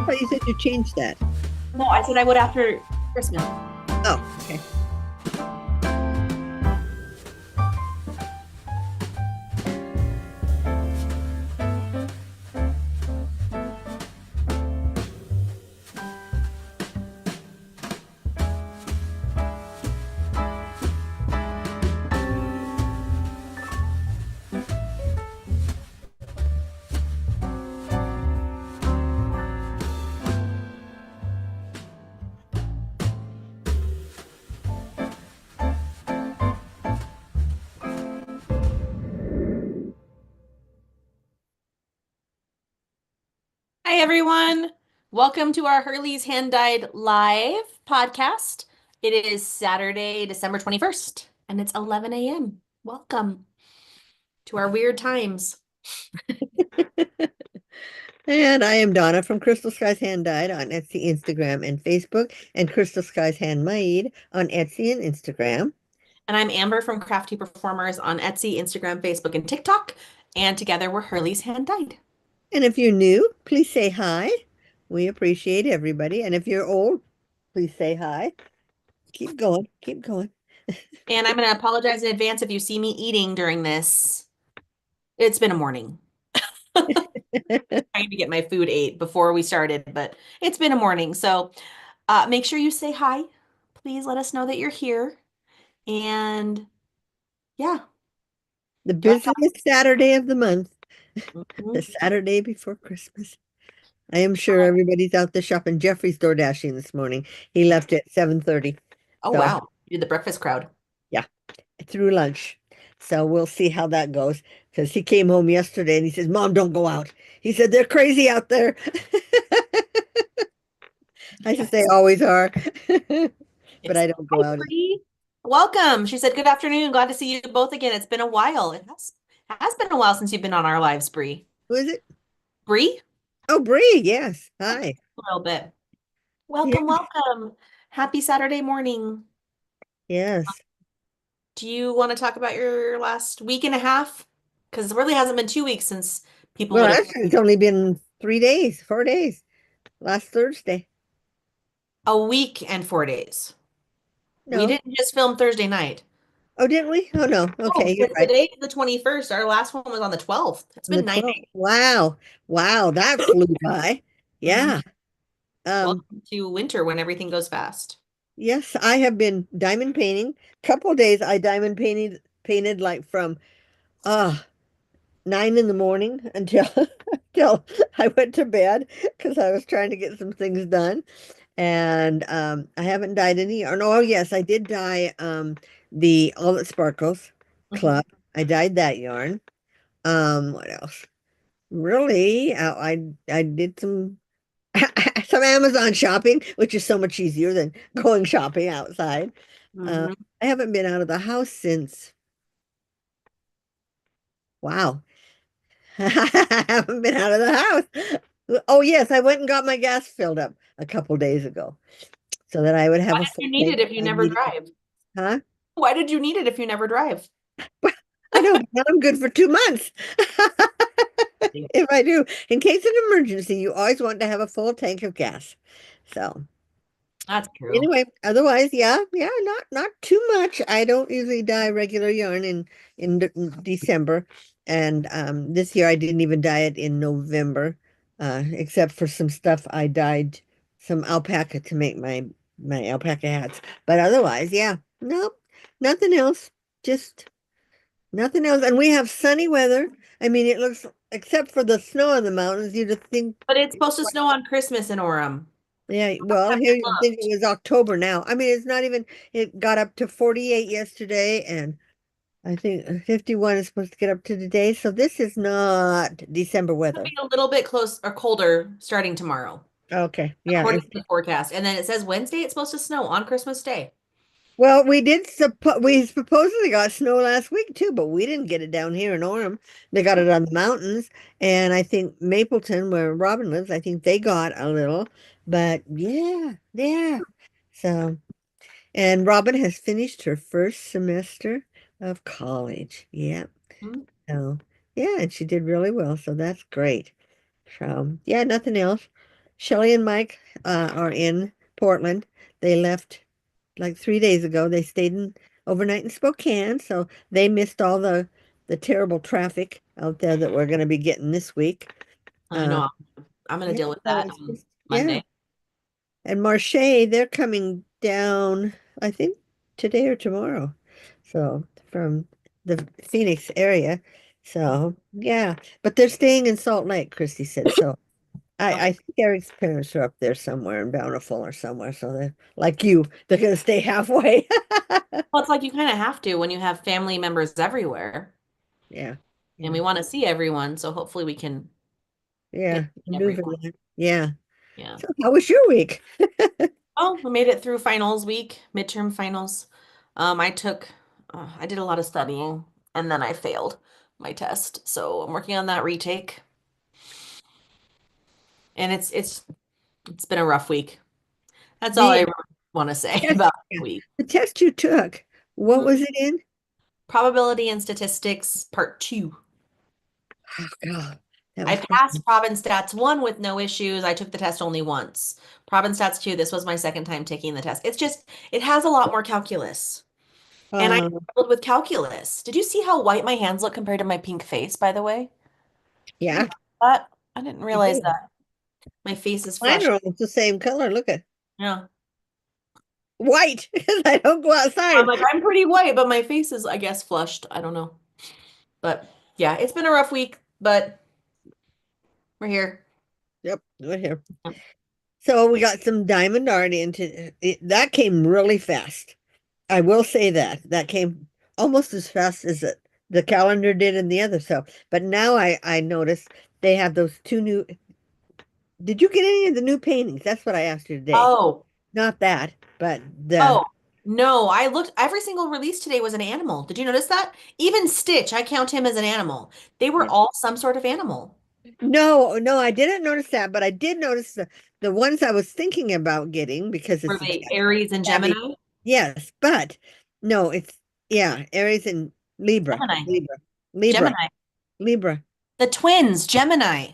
thought you said you changed that. No, I said I would after Christmas. Oh, okay. Hi, everyone. Welcome to our Hurley's Hand Dyed Live podcast. It is Saturday, December 21st, and it's 11 a.m. Welcome to our weird times. And I am Donna from Crystal Skies Hand Dyed on Etsy, Instagram, and Facebook, and Crystal Skies Handmade on Etsy and Instagram. And I'm Amber from Crafty Performers on Etsy, Instagram, Facebook, and TikTok. And together we're Hurley's Hand Dyed. And if you're new, please say hi. We appreciate everybody. And if you're old, please say hi. Keep going. Keep going. And I'm going to apologize in advance if you see me eating during this. It's been a morning. Trying to get my food ate before we started, but it's been a morning. So make sure you say hi. Please let us know that you're here. And yeah, The do you want busiest Saturday of the month, to the talk? Saturday before Christmas. I am sure everybody's out there shopping. Jeffrey's door dashing this morning. He left at 7:30. Oh, So wow. You did the breakfast crowd. yeah, through lunch. So we'll see how that goes. Because he came home yesterday and he says, Mom, don't go out. He said, they're crazy out there. I said, they Yes. always are. But Yes. I don't go Hi, out. Bree. Welcome. She said, "Good afternoon. Glad to see you both again. It's been a while. It has been a while since you've been on our lives, Bree. Who is it? Bree? Oh, Bree. Yes. A Hi. little bit. Yeah. Welcome, welcome. Happy Saturday morning. Yes. Do you want to talk about your last week and a half? Because it really hasn't been 2 weeks since people Well, would have actually, it's only been 3 days, 4 days. Last Thursday. a week and 4 days. We No. didn't just film Thursday night. Oh, didn't we? Oh, no. Oh, Okay. You're because right. today is the 21st. Our last one was on the 12th. It's On the been 9 days. 12th. Wow. Wow. That flew by. Mhm. Yeah. Um, Welcome to winter when everything goes fast. Yes, I have been diamond painting. Couple days I diamond painted like from 9 in the morning until until I went to bed because I was trying to get some things done. And I haven't dyed any yarn. Oh yes, I did dye the All That Sparkles Mhm. Club. I dyed that yarn. What else? Really? I did some some Amazon shopping, which is so much easier than going shopping outside. Uh, Mhm. I haven't been out of the house since, wow. I haven't been out of the house. Oh, yes, I went and got my gas filled up a couple days ago so that I would Why have a did full you need tank it if if you I never needed it. drive? Huh? Why did you need it if you never drive? Well, I know, but now I'm good for 2 months. If I do, in case of emergency, you always want to have a full tank of gas. So. That's true. Anyway, otherwise, yeah, not too much. I don't usually dye regular yarn in December, and this year I didn't even dye it in November, except for some stuff I dyed some alpaca to make my alpaca hats. But otherwise, yeah, nope, nothing else. Just nothing else. And we have sunny weather. I mean, it looks except for the snow on the mountains, you'd think. But it's supposed to snow on Christmas in Orem. Yeah, well, here you think it Loved. was October now. I mean, it's not even, it got up to 48 yesterday, and I think 51 is supposed to get up to today. So this is not December It'll be weather. a little bit close or colder starting tomorrow, Okay, yeah. according to the forecast. And then it says Wednesday it's supposed to snow on Christmas Day. Well, we supposedly got snow last week too, but we didn't get it down here in Orem. They got it on the mountains, and I think Mapleton, where Robin lives, I think they got a little. But yeah, yeah. So. And Robin has finished her first semester of college. Yeah. Mhm. So, yeah, and she did really well. So that's great. So, yeah, nothing else. Shelley and Mike are in Portland. They left like 3 days ago. They stayed overnight in Spokane, so they missed all the terrible traffic out there that we're going to be getting this week. I Uh, know I'm going to yeah, deal with so that it's on just yeah. Monday. And Marche, they're coming down, I think today or tomorrow. So from the Phoenix area. So yeah, but they're staying in Salt Lake, Christy said. So Okay. I think Eric's parents are up there somewhere in Bountiful or somewhere. So they're like you, they're gonna stay halfway. Well, it's like you kind of have to when you have family members everywhere, Yeah, and yeah, we want to see everyone. So hopefully we can get yeah. to meet Maneuver everyone. that. Yeah. Yeah. So how was your week? Oh, we made it through finals week, midterm finals. I did a lot of studying and then I failed my test. So I'm working on that retake. And it's been a rough week. That's all I The really want to say test, about yeah, the week. the test you took, what Mhm. was it in? Probability and statistics part two. Oh God, that I was passed Province Stats 1 with no issues. I took the test only once. Province Stats 2, this was my second time taking the test. It has a lot more calculus. And I uh, struggled with calculus. Did you see how white my hands look compared to my pink face, by the way? Did you yeah, know that? I didn't you realize did. that. My face is Mine flushed. are almost the same color. Look at Yeah. white because I don't go I'm outside. like, I'm pretty white, but my face is, I guess, flushed. I don't know. But yeah, it's been a rough week, but we're here. Yep, right here. So we got some diamond art into it. That came really fast. I will say that that came almost as fast as the calendar did in the other. So, but now I noticed they have those two new. Did you get any of the new paintings? That's what I asked you today. Oh, Not that, but the oh, no. I looked, every single release today was an animal. Did you notice that? Even Stitch, I count him as an animal. They were all some sort of animal. no, no, I didn't notice that, but I did notice the ones I was thinking about getting because Were it's a they Aries and tabby. Gemini? Yes, but no, it's yeah, Aries and Libra, Gemini. Libra, Libra, Gemini. Libra. The twins, Gemini.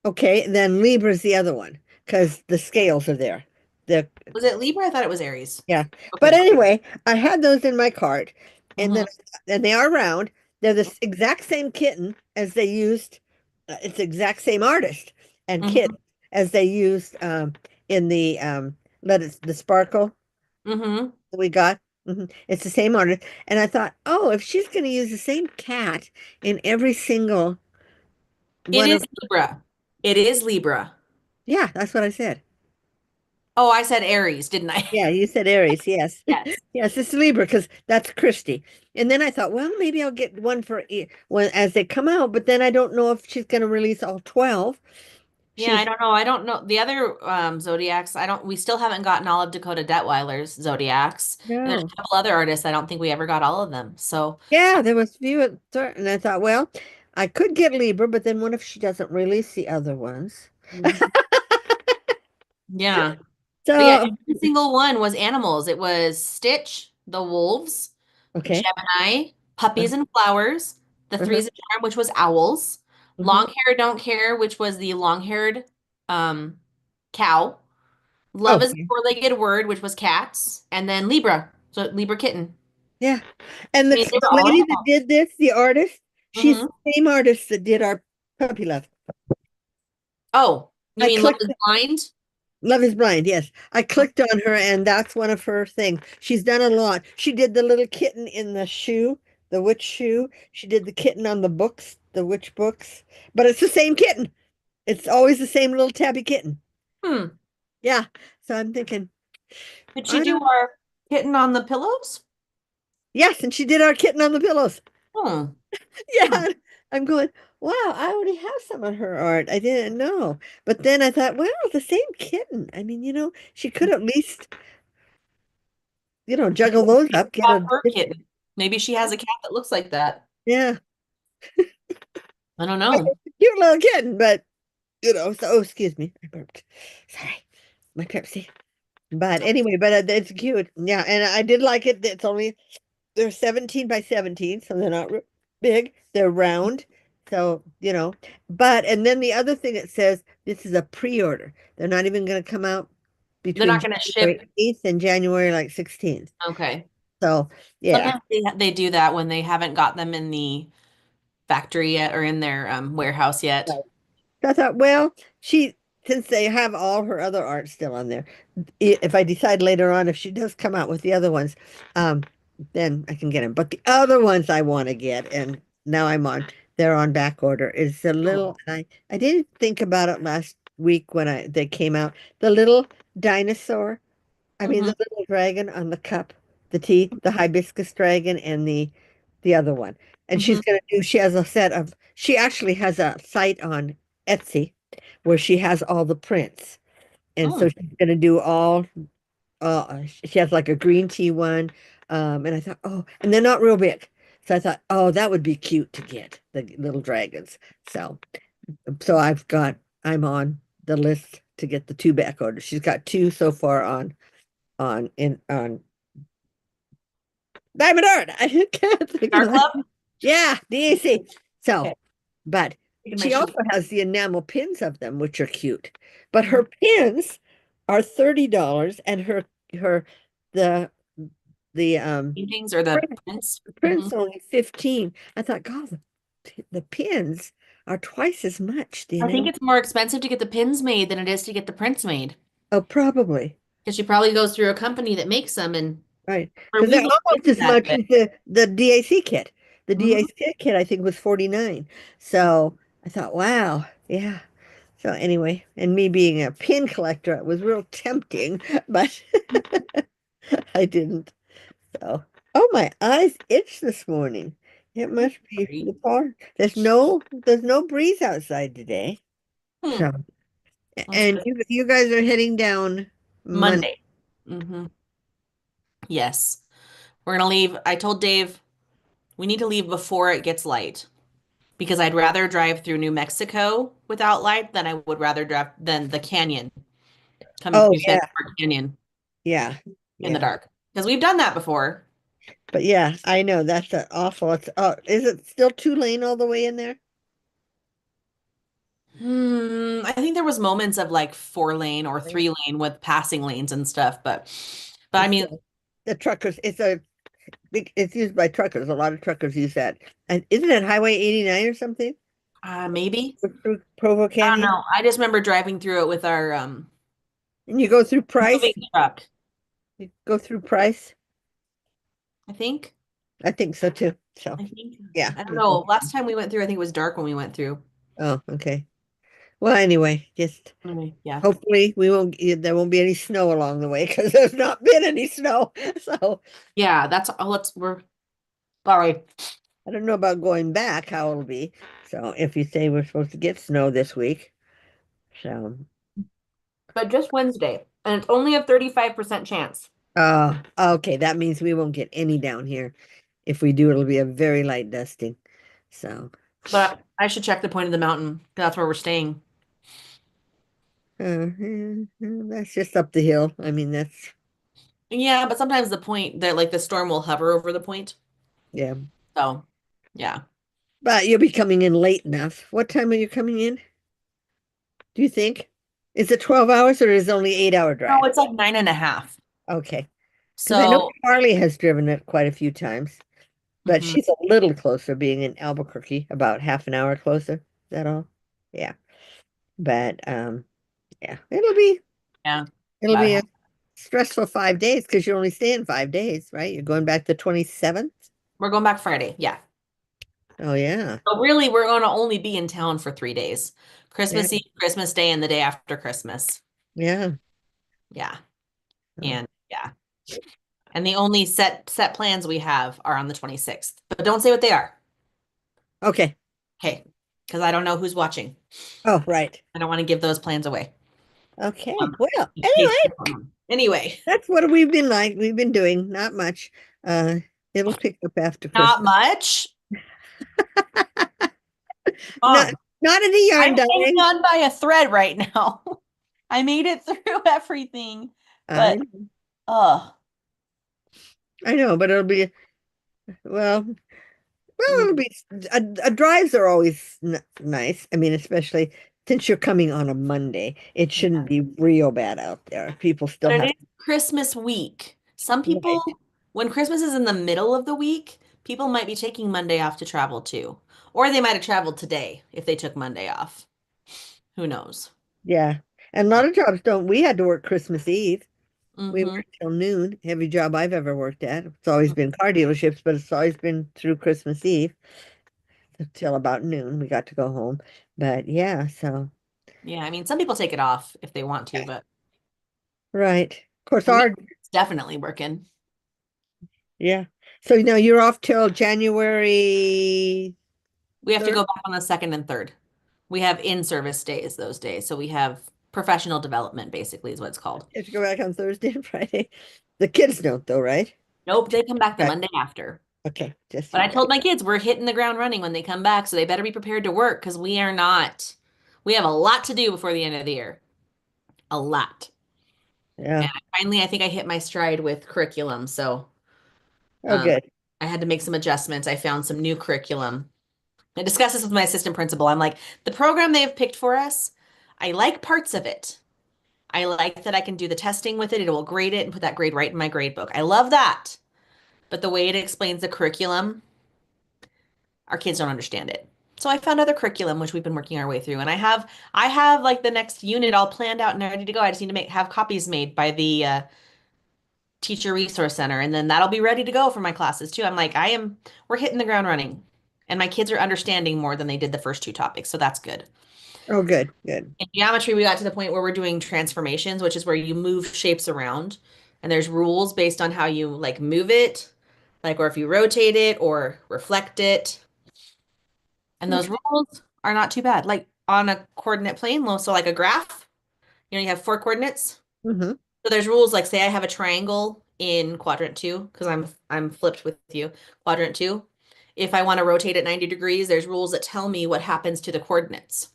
Okay, then Libra's the other one because the scales are there. The Was it Libra? I thought it was Aries. Yeah. But Okay. anyway, I had those in my cart and then Mm-hmm. and they are round. They're the exact same kitten as they used. It's the exact same artist and kit Mm-hmm. as they used in the let it the sparkle Mm-hmm. that we got. It's the same artist. And I thought, oh, if she's going to use the same cat in every single It one is of, Libra. It is Libra. yeah, that's what I said. Oh, I said Aries, didn't I? Yeah, you said Aries. Yes. Yes. Yes, it's Libra because that's Christy. And then I thought, well, maybe I'll get one for when as they come out, but then I don't know if she's going to release all 12. Yeah, I She's don't know. I don't know. The other zodiacs, we still haven't gotten all of Dakota Detweiler's zodiacs. And there's no. a couple other artists. I don't think we ever got all of them. So, Yeah, there was few at start, and I thought, well, I could get Libra, but then what if she doesn't release the other ones? mhm. Yeah. But yeah, So, every single one was animals. It was Stitch, the wolves, okay. Gemini, puppies and flowers, the Uh-huh. threes of charm, which was owls, Hmm. long hair, don't care, which was the long-haired um, cow, love is a Okay. four-legged word, which was cats, and then Libra, so Libra kitten. Yeah. And I mean, they the were all lady that animals. did this, the artist, she's Hmm. the same artist that did our puppy love. Oh, you I mean Love clicked is Blind? Love is Blind, yes. I clicked on her and that's one of her things. She's done a lot. She did the little kitten in the shoe, the witch shoe. She did the kitten on the books, the witch books. But it's the same kitten. It's always the same little tabby kitten. Hmm. Yeah. So I'm thinking, Did she I do don't our kitten on the pillows? yes, and she did our kitten on the pillows. Hmm. Hmm. Yeah. I'm going, wow, I already have some of her art. I didn't know. But then I thought, well, the same kitten. I mean, she could at least, juggle those up, get Got a her kitten. Maybe she has a cat that looks like that. yeah. I don't know. Cute little kitten, but so oh, excuse me, I burped. Sorry, my Pepsi. But anyway, but it's cute. Yeah, and I did like it. They're 17 by 17, so they're not big. They're round, So, but and then the other thing it says this is a pre-order. They're not even going to come out They're between not going to ship. January 8th and January like 16th. Okay. So, yeah. Sometimes they do that when they haven't got them in the factory yet or in their warehouse yet. Right. So I thought, well, since they have all her other art still on there, if I decide later on if she does come out with the other ones, um, then I can get them. But the other ones I want to get, and now they're on back order, is the Oh. little, and I didn't think about it last week when they came out, the little dinosaur. I mean, Hmm. the little dragon on the cup, the tea, the hibiscus dragon, and the other one. And Hmm. she has a set of, she actually has a site on Etsy where she has all the prints. And so Mm. she's going to do she has like a green tea one. And I thought, oh, and they're not real big. So I thought, oh, that would be cute to get the little dragons. So, so I'm on the list to get the two back orders. She's got two so far on Diamond Art. I can't think of Art that. Club? Yeah, DAC. So, Okay. but Taking my she also sheet. has the enamel pins of them, which are cute. But Mhm. her pins are $30 and her the the Paintings or the print, prints? the Hmm. print's only 15. I thought, God, the pins are twice as much, the I think enamel. it's more expensive to get the pins made than it is to get the prints made. Oh, probably. Because she probably goes through a company that makes them and Right. or Because we they're looked almost into as that, much but as the DAC kit. The mhm. DAC kit, I think, was 49. So I thought, wow, yeah. So anyway, and me being a pin collector, it was real tempting, but I didn't. So, oh, my eyes itch this morning. It must be Sorry. the car. There's no breeze outside today. Hmm. So, That's and good. you guys are heading down Monday. Monday. Hmm. Yes. We're gonna leave. I told Dave we need to leave before it gets light because I'd rather drive through New Mexico without light than I would rather drive than the canyon coming Oh through San yeah, Bernardino Canyon yeah, in the yeah. dark because we've done that before. But yeah, I know that's awful. Is it still 2 lane all the way in there? I think there was moments of like 4 lane or Yeah. 3 lane with passing lanes and stuff, but I It's mean, the truckers. It's used by truckers. A lot of truckers use that. And isn't it Highway 89 or something? maybe Through Provo I don't Canyon? know. I just remember driving through it with our And you go through Price? moving truck. You go through Price? I think. I think so too. So I think. yeah, I don't you go. know. Last time we went through, I think it was dark when we went through. Oh, okay. Well, anyway, just Anyway, yeah. hopefully there won't be any snow along the way because there's not been any snow. So Yeah, that's all we're sorry. I don't know about going back, how it'll be. So if you say we're supposed to get snow this week, so But just Wednesday. And it's only a 35% chance. okay, that means we won't get any down here. If we do, it'll be a very light dusting. So But I should check the point of the mountain. That's where we're staying. that's just up the hill. I mean, that's Yeah, but sometimes the point that like the storm will hover over the point. yeah. So, yeah. But you'll be coming in late enough. What time are you coming in? Do you think? Is it 12 hours or is it only 8 hour No, drive? it's like 9.5. Okay. Because I know So, Harley has driven it quite a few times, but mhm, she's a little closer, being in Albuquerque, about half an hour closer. Is that all? Yeah. But yeah, yeah, it'll about be a half. stressful 5 days because you're only staying 5 days, right? You're going back the 27th. We're going back Friday. Yeah. Oh yeah. So really, we're going to only be in town for 3 days. Yeah. Christmas Eve, Christmas Day, and the day after Christmas. Yeah. Yeah. Oh, And yeah. And the only set plans we have are on the 26th. But don't say what they are. okay. Okay. Because I don't know who's watching. Oh, right. I don't want to give those plans away. Okay. Well, In case anyway, you don't know. Anyway, that's what we've been like. We've been doing not much. Uh, it'll pick up after not Christmas. much. Not Mom, not any I'm yarn hanging dyeing. on by a thread right now. I made it through everything, but I uh I know, but it'll be well. Well, Mm, it'll be drives are always n nice. I mean, especially since you're coming on a Monday, it yeah. shouldn't be real bad out there. People still But it have is Christmas week. Some right. people, when Christmas is in the middle of the week, people might be taking Monday off to travel too. Or they might have traveled today if they took Monday off. Who knows? Yeah, and a lot of jobs don't. We had to work Christmas Eve. We Mm-hmm. worked till noon. Every job I've ever worked at. It's always been car dealerships, but it's always been through Christmas Eve till about noon. We got to go home. But yeah, so Yeah, I mean, some people take it off if they want to, yeah, but right. Of course, we our it's definitely working. yeah. So now you're off till January We have to 3rd. go back on the second and third. We have in-service days those days. So we have professional development, basically, is what it's called. You have to go back on Thursday and Friday. The kids don't though, right? Nope, they come back the Okay. Monday after. Okay, just But you I guys. told my kids we're hitting the ground running when they come back, so they better be prepared to work because we are not. We have a lot to do before the end of the year. A lot. Yeah. And finally, I think I hit my stride with curriculum. So Oh, um, good. I had to make some adjustments. I found some new curriculum. I discussed this with my assistant principal. I'm like, the program they have picked for us, I like parts of it. I like that I can do the testing with it. It will grade it and put that grade right in my grade book. I love that. But the way it explains the curriculum, our kids don't understand it. So I found other curriculum which we've been working our way through. And I have like the next unit all planned out and ready to go. I just need to have copies made by the teacher resource center and then that'll be ready to go for my classes too. I'm like, we're hitting the ground running. And my kids are understanding more than they did the first two topics. So that's good. Oh, good, good. In geometry, we got to the point where we're doing transformations, which is where you move shapes around. And there's rules based on how you like move it, like or if you rotate it or reflect it. And those Okay. rules are not too bad. Like on a coordinate plane, so like a graph, you have four coordinates. Mm-hmm. So there's rules like say I have a triangle in quadrant two, because I'm flipped with you, quadrant two. If I want to rotate it 90 degrees, there's rules that tell me what happens to the coordinates.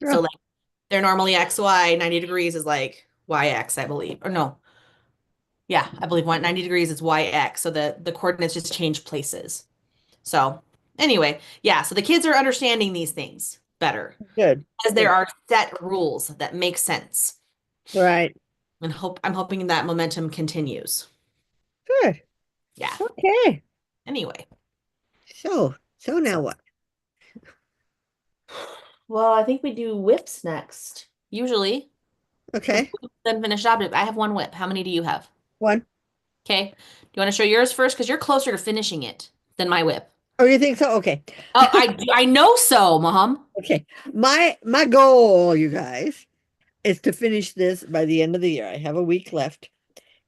So Oh, like they're normally X, Y, 90 degrees is like YX, I believe. Or no. Yeah, I believe 90 degrees is YX. So the coordinates just change places. So anyway, yeah, so the kids are understanding these things better good. because there Good. are set rules that make sense. Right. And I'm hoping that momentum continues. Good. Yeah. Okay. Anyway. So now what? Well, I think we do whips next. Usually. The Okay. then finish object. I have one whip. How many do you have? One. Okay. Do you want to show yours first? Because you're closer to finishing it than my whip. Oh, you think so? Okay. Oh, I know so, Mom. Okay. My goal, you guys, is to finish this by the end of the year. I have a week left,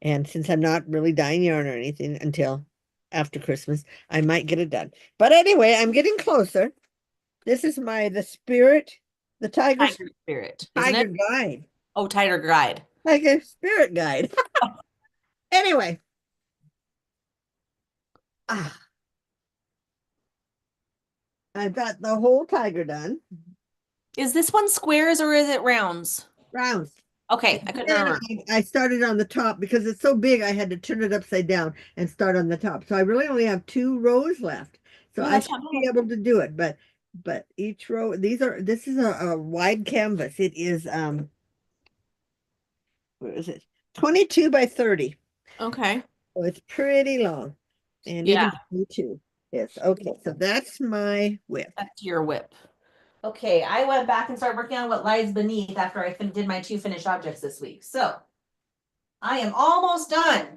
and since I'm not really dyeing yarn or anything until after Christmas, I might get it done. But anyway, I'm getting closer. This is the spirit, the Tiger Spirit, isn't tiger it? guide. Oh, Tiger Guide. Tiger spirit guide. Anyway, ah, I've got the whole tiger done. Is this one squares or is it rounds? Rounds. Okay, And I couldn't then remember. I started on the top because it's so big, I had to turn it upside down and start on the top. So I really only have two rows left. So Oh, I that's should not be bad. able to do it. But each row, this is a wide canvas. It is what is it? 22 by 30. Okay. So it's pretty long. And Yeah, even 22. Yes. Okay. So that's my width. that's your whip. Okay, I went back and started working on what lies beneath after I did my two finished objects this week. So I am almost done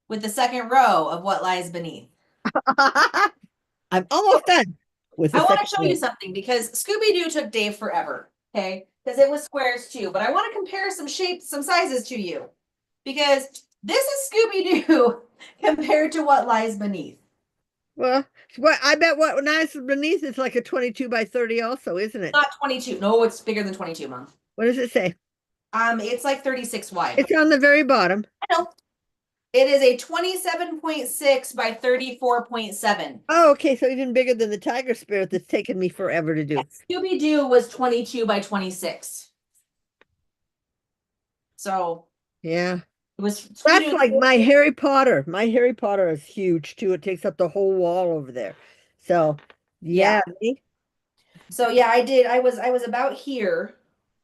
with the second row of what lies beneath. I'm almost done with the I want second to show you row. something because Scooby-Doo took Dave forever, okay? Because it was squares too. But I want to compare some shapes, some sizes to you. Because this is Scooby-Doo compared to what lies beneath. Well, I bet what nice beneath it's like a 22 by 30 also, isn't it? Not 22. No, it's bigger than 22, Mom. What does it say? It's like 36 wide. It's on the very bottom. I know. It is a 27.6 by 34.7. Oh, okay. So even bigger than the tiger spirit that's taken me forever to do. Scooby-Doo was 22 by 26. So Yeah. It was That's squeaking. like my Harry Potter. My Harry Potter is huge too. It takes up the whole wall over there. So, Yeah. yeah. So yeah, I was about here.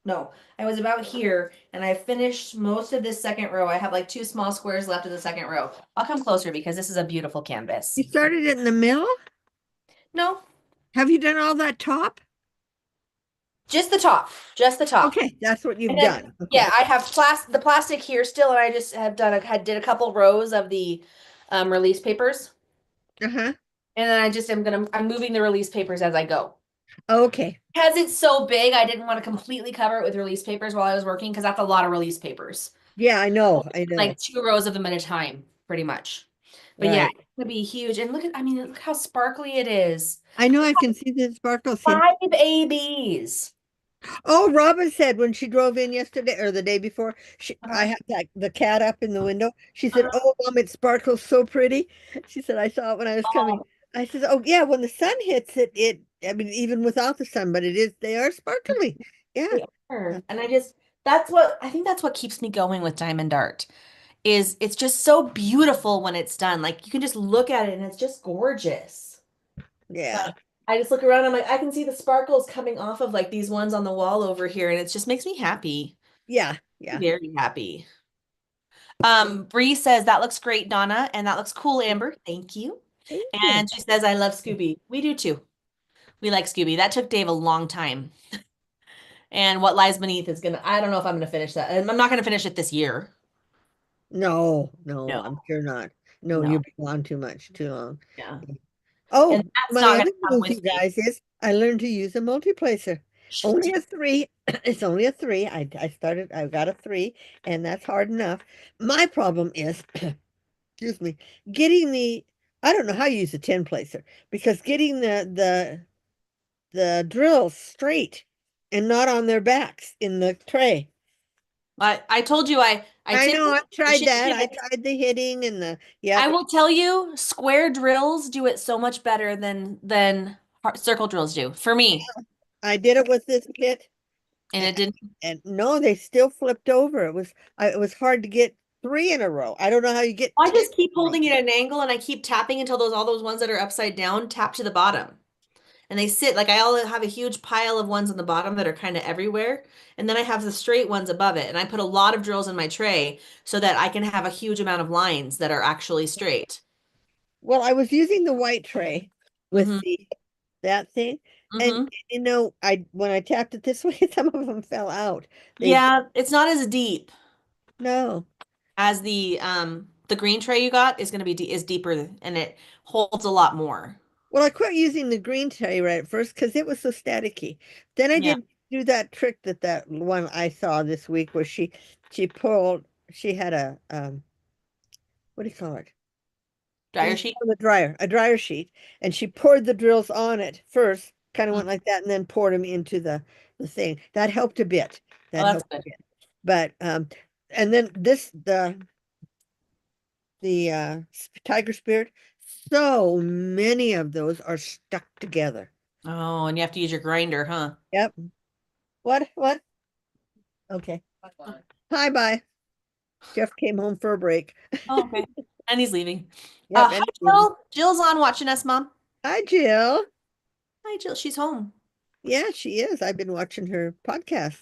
No, I was about here and I finished most of this second row. I have like two small squares left of the second row. I'll come closer because this is a beautiful You canvas. started it in the middle? No, Have you done all that top? just the top. Just the top. Okay, that's what And you've then done. yeah, Okay. I have the plastic here still and I just have done had did a couple rows of the release papers. Uh-huh. And then I'm moving the release papers as I go. Okay. Because it's so big, I didn't want to completely cover it with release papers while I was working because that's a lot of release papers. Yeah, I know. I know. Like two rows of them at a time, pretty much. But yeah, Right. it's gonna be huge. And I mean, look how sparkly it is. I know I can see the sparkles in. 5 ABs. Oh, Robin said when she drove in yesterday or the day before, I Uh-huh. had the cat up in the window. She said, Uh-huh. "Oh, Mom, it sparkles so pretty." She said, "I saw it when I was coming." Oh, I said, "Oh, yeah, when the sun hits it, I mean, even without the sun, but they are sparkly." Yeah. they are. And I think that's what keeps me going with diamond art is it's just so beautiful when it's done. Like you can just look at it and it's just gorgeous. Yeah. But I just look around, I'm like, I can see the sparkles coming off of like these ones on the wall over here, and it just makes me happy. Yeah. Yeah. Very happy. Bree says that looks great, Donna, and that looks cool, Amber. Thank you. Thank you. And she says, I love Scooby. We do too. We like Scooby. That took Dave a long time. And what lies beneath I don't know if I'm gonna finish that. And I'm not gonna finish it this year. No, no, No, I'm sure not. No, no. you've been on too much, too long. Yeah. Oh, And that's my not other gonna come news, with you me. guys, is I learned to use a multiplacer. She Only did. a three. It's only a three. I got a three, and that's hard enough. My problem is, excuse me, getting I don't know how you use a 10 placer because getting the drills straight and not on their backs in the tray. I told you I I tipped know, I've I tried shouldn't that. give I it. tried the hitting and I yep. will tell you, square drills do it so much better than circle drills do for me. I did it with this kit. And And, it didn't. and no, they still flipped over. It was hard to get three in a row. I don't know how you get I 10 just keep in a row. holding it at an angle and I keep tapping until all those ones that are upside down tap to the bottom. And they sit like I all have a huge pile of ones on the bottom that are kind of everywhere. And then I have the straight ones above it. And I put a lot of drills in my tray so that I can have a huge amount of lines that are actually straight. Well, I was using the white tray with Hmm. that thing. And Hmm. I when I tapped it this way, some of them fell out. They Yeah, it's not as deep no. as the green tray you got is going to be is deeper and it holds a lot more. Well, I quit using the green tray right at first because it was so staticky. Then I Yeah. did do that trick that one I saw this week where she had what do you call it? What do Dryer you sheet. call the dryer? A dryer sheet. And she poured the drills on it first, kind of Mm. went like that, and then poured them into the thing. That helped a bit. Oh, That that's helped a good. bit. But and then the tiger spirit, so many of those are stuck together. Oh, and you have to use your grinder, huh? Yep. What? Okay. Hi, bye. Jeff came home for a break. Oh, okay. And he's leaving. Yep, Hi, and Jill. Jill's on watching us, Mom. hi, Jill. Hi, Jill. She's home. Yeah, she is. I've been watching her podcast,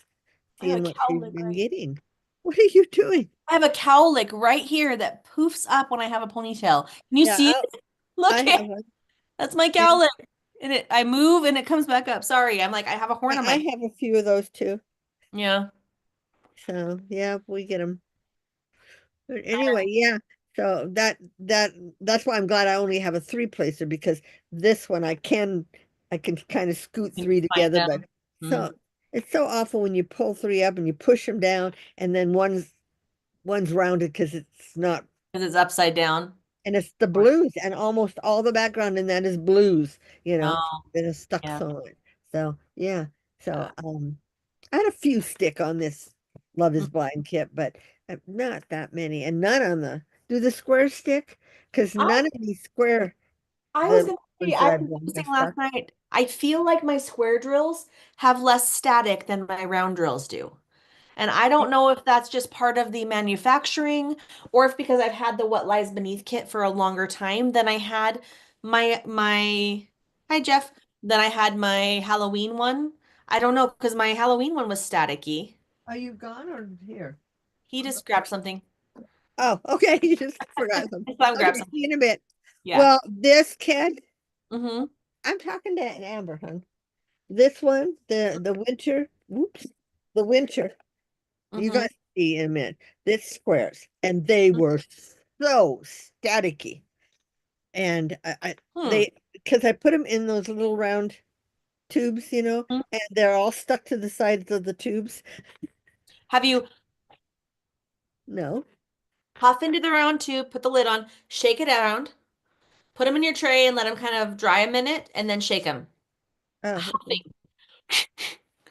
I have a seeing what she's cowlick been right. getting. What are you doing? I have a cowlick right here that poofs up when I have a ponytail. Can you Yeah, see it? I Look have it. one. That's my And cowlick. And I move and it comes back up. Sorry. I'm like, I have a horn on I my. have a few of those too. Yeah. So yeah, we get them. But anyway, yeah. So that's why I'm glad I only have a three placer because this one I can kind of scoot You can three find together, but them. so it's so awful when you pull three up and you push them down and then one's rounded because it's not Because it's upside down. and it's the blues and almost all the background in that is blues, Oh, that is stuck yeah. solid. So yeah. So Yeah. I had a few stick on this Love is Mm. Blind kit, but not that many, and none on do the square stick? Because I none of these square, I was the gonna say, ones that I I've was done are noticing stuck. last night, I feel like my square drills have less static than my round drills do. And I don't know if that's just part of the manufacturing or if because I've had the What Lies Beneath kit for a longer time than I had my hi Jeff, than I had my Halloween one. I don't know because my Halloween one was staticky. Are you gone or here? He just grabbed something. Oh, okay. You just forgot something. I saw him grab Okay, see something. you in a bit. Yeah. Well, this kid, Mm-hmm. I'm talking to Amber, hon. This one, the winter, whoops, the winter. You Mm-hmm. guys see in a minute. This squares, and they were so staticky. And Hmm. they, because I put them in those little round tubes, and they're all stuck to the sides of the tubes. Have you No. puff into the round tube, put the lid on, shake it around, put them in your tray and let them kind of dry a minute and then shake them. Oh, okay. Huffing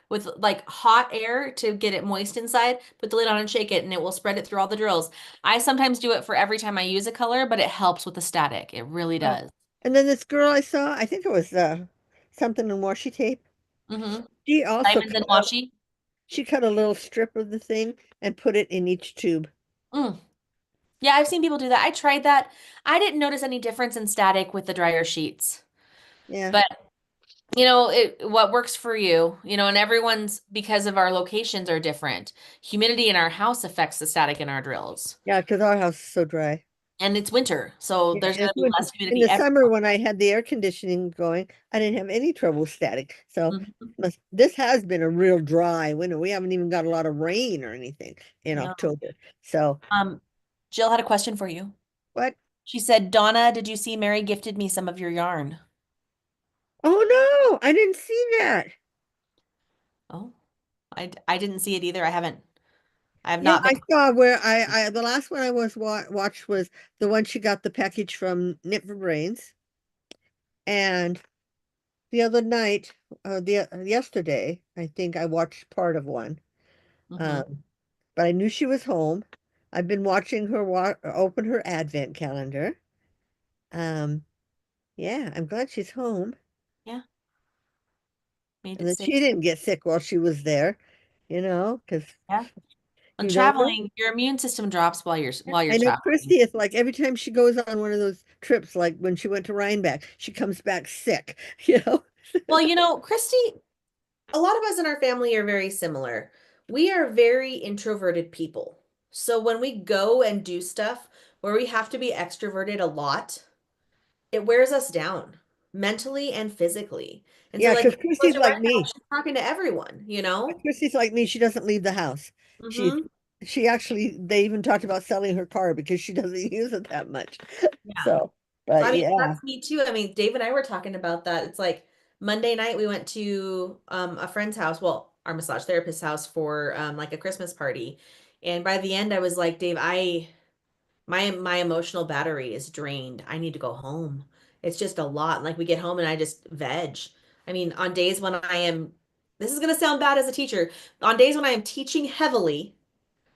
with like hot air to get it moist inside. Put the lid on and shake it and it will spread it through all the drills. I sometimes do it for every time I use a color, but it helps with the static. It really Oh. does. And then this girl I saw, I think it was something in washi tape. Mm-hmm. She also Diamonds and washi. cut a little strip of the thing and put it in each tube. Mm. Yeah, I've seen people do that. I tried that. I didn't notice any difference in static with the dryer sheets. Yeah. But what works for you, and everyone's because of our locations are different. Humidity in our house affects the static in our drills. Yeah, because our house is so dry. And it's winter, so Yeah, there's and going it's to be winter. less In humidity the every. summer when I had the air conditioning going, I didn't have any trouble with static. So Mhm. this has been a real dry winter. We haven't even got a lot of rain or anything in No. October. So Um, Jill had a question for you. what? She said, Donna, did you see Mary gifted me some of your yarn? Oh no, I didn't see that. Oh, I didn't see it either. I have Yeah, not been. I saw where the last one I watched was the one she got the package from Knit for Brains, and the other night, the yesterday, I think I watched part of one. Mhm. Um, but I knew she was home. I've been watching her open her advent calendar. Um, yeah, I'm glad she's home Yeah, made and it that safe. she didn't get sick while she was there, because Yeah. And you don't know. traveling, your immune system drops while you're I know traveling. Christy is like every time she goes on one of those trips, like when she went to Rhinebeck, she comes back sick, you know? Well, Christy, a lot of us in our family are very similar. We are very introverted people. So when we go and do stuff where we have to be extroverted a lot, it wears us down mentally and physically. And so Yeah, like because when she goes Christy's to like Rhinebeck, me. she's talking to everyone. Christy's like me. She doesn't leave the house. She Mm-hmm. she actually they even talked about selling her car because she doesn't use it that much. Yeah. So, but I mean, yeah. that's me too. I mean, Dave and I were talking about that. It's like Monday night we went to a friend's house, well, our massage therapist's house for like a Christmas party. And by the end I was like, Dave, my emotional battery is drained. I need to go home. It's just a lot. Like we get home and I just veg. I mean, on days when I am, this is going to sound bad as a teacher, on days when I am teaching heavily,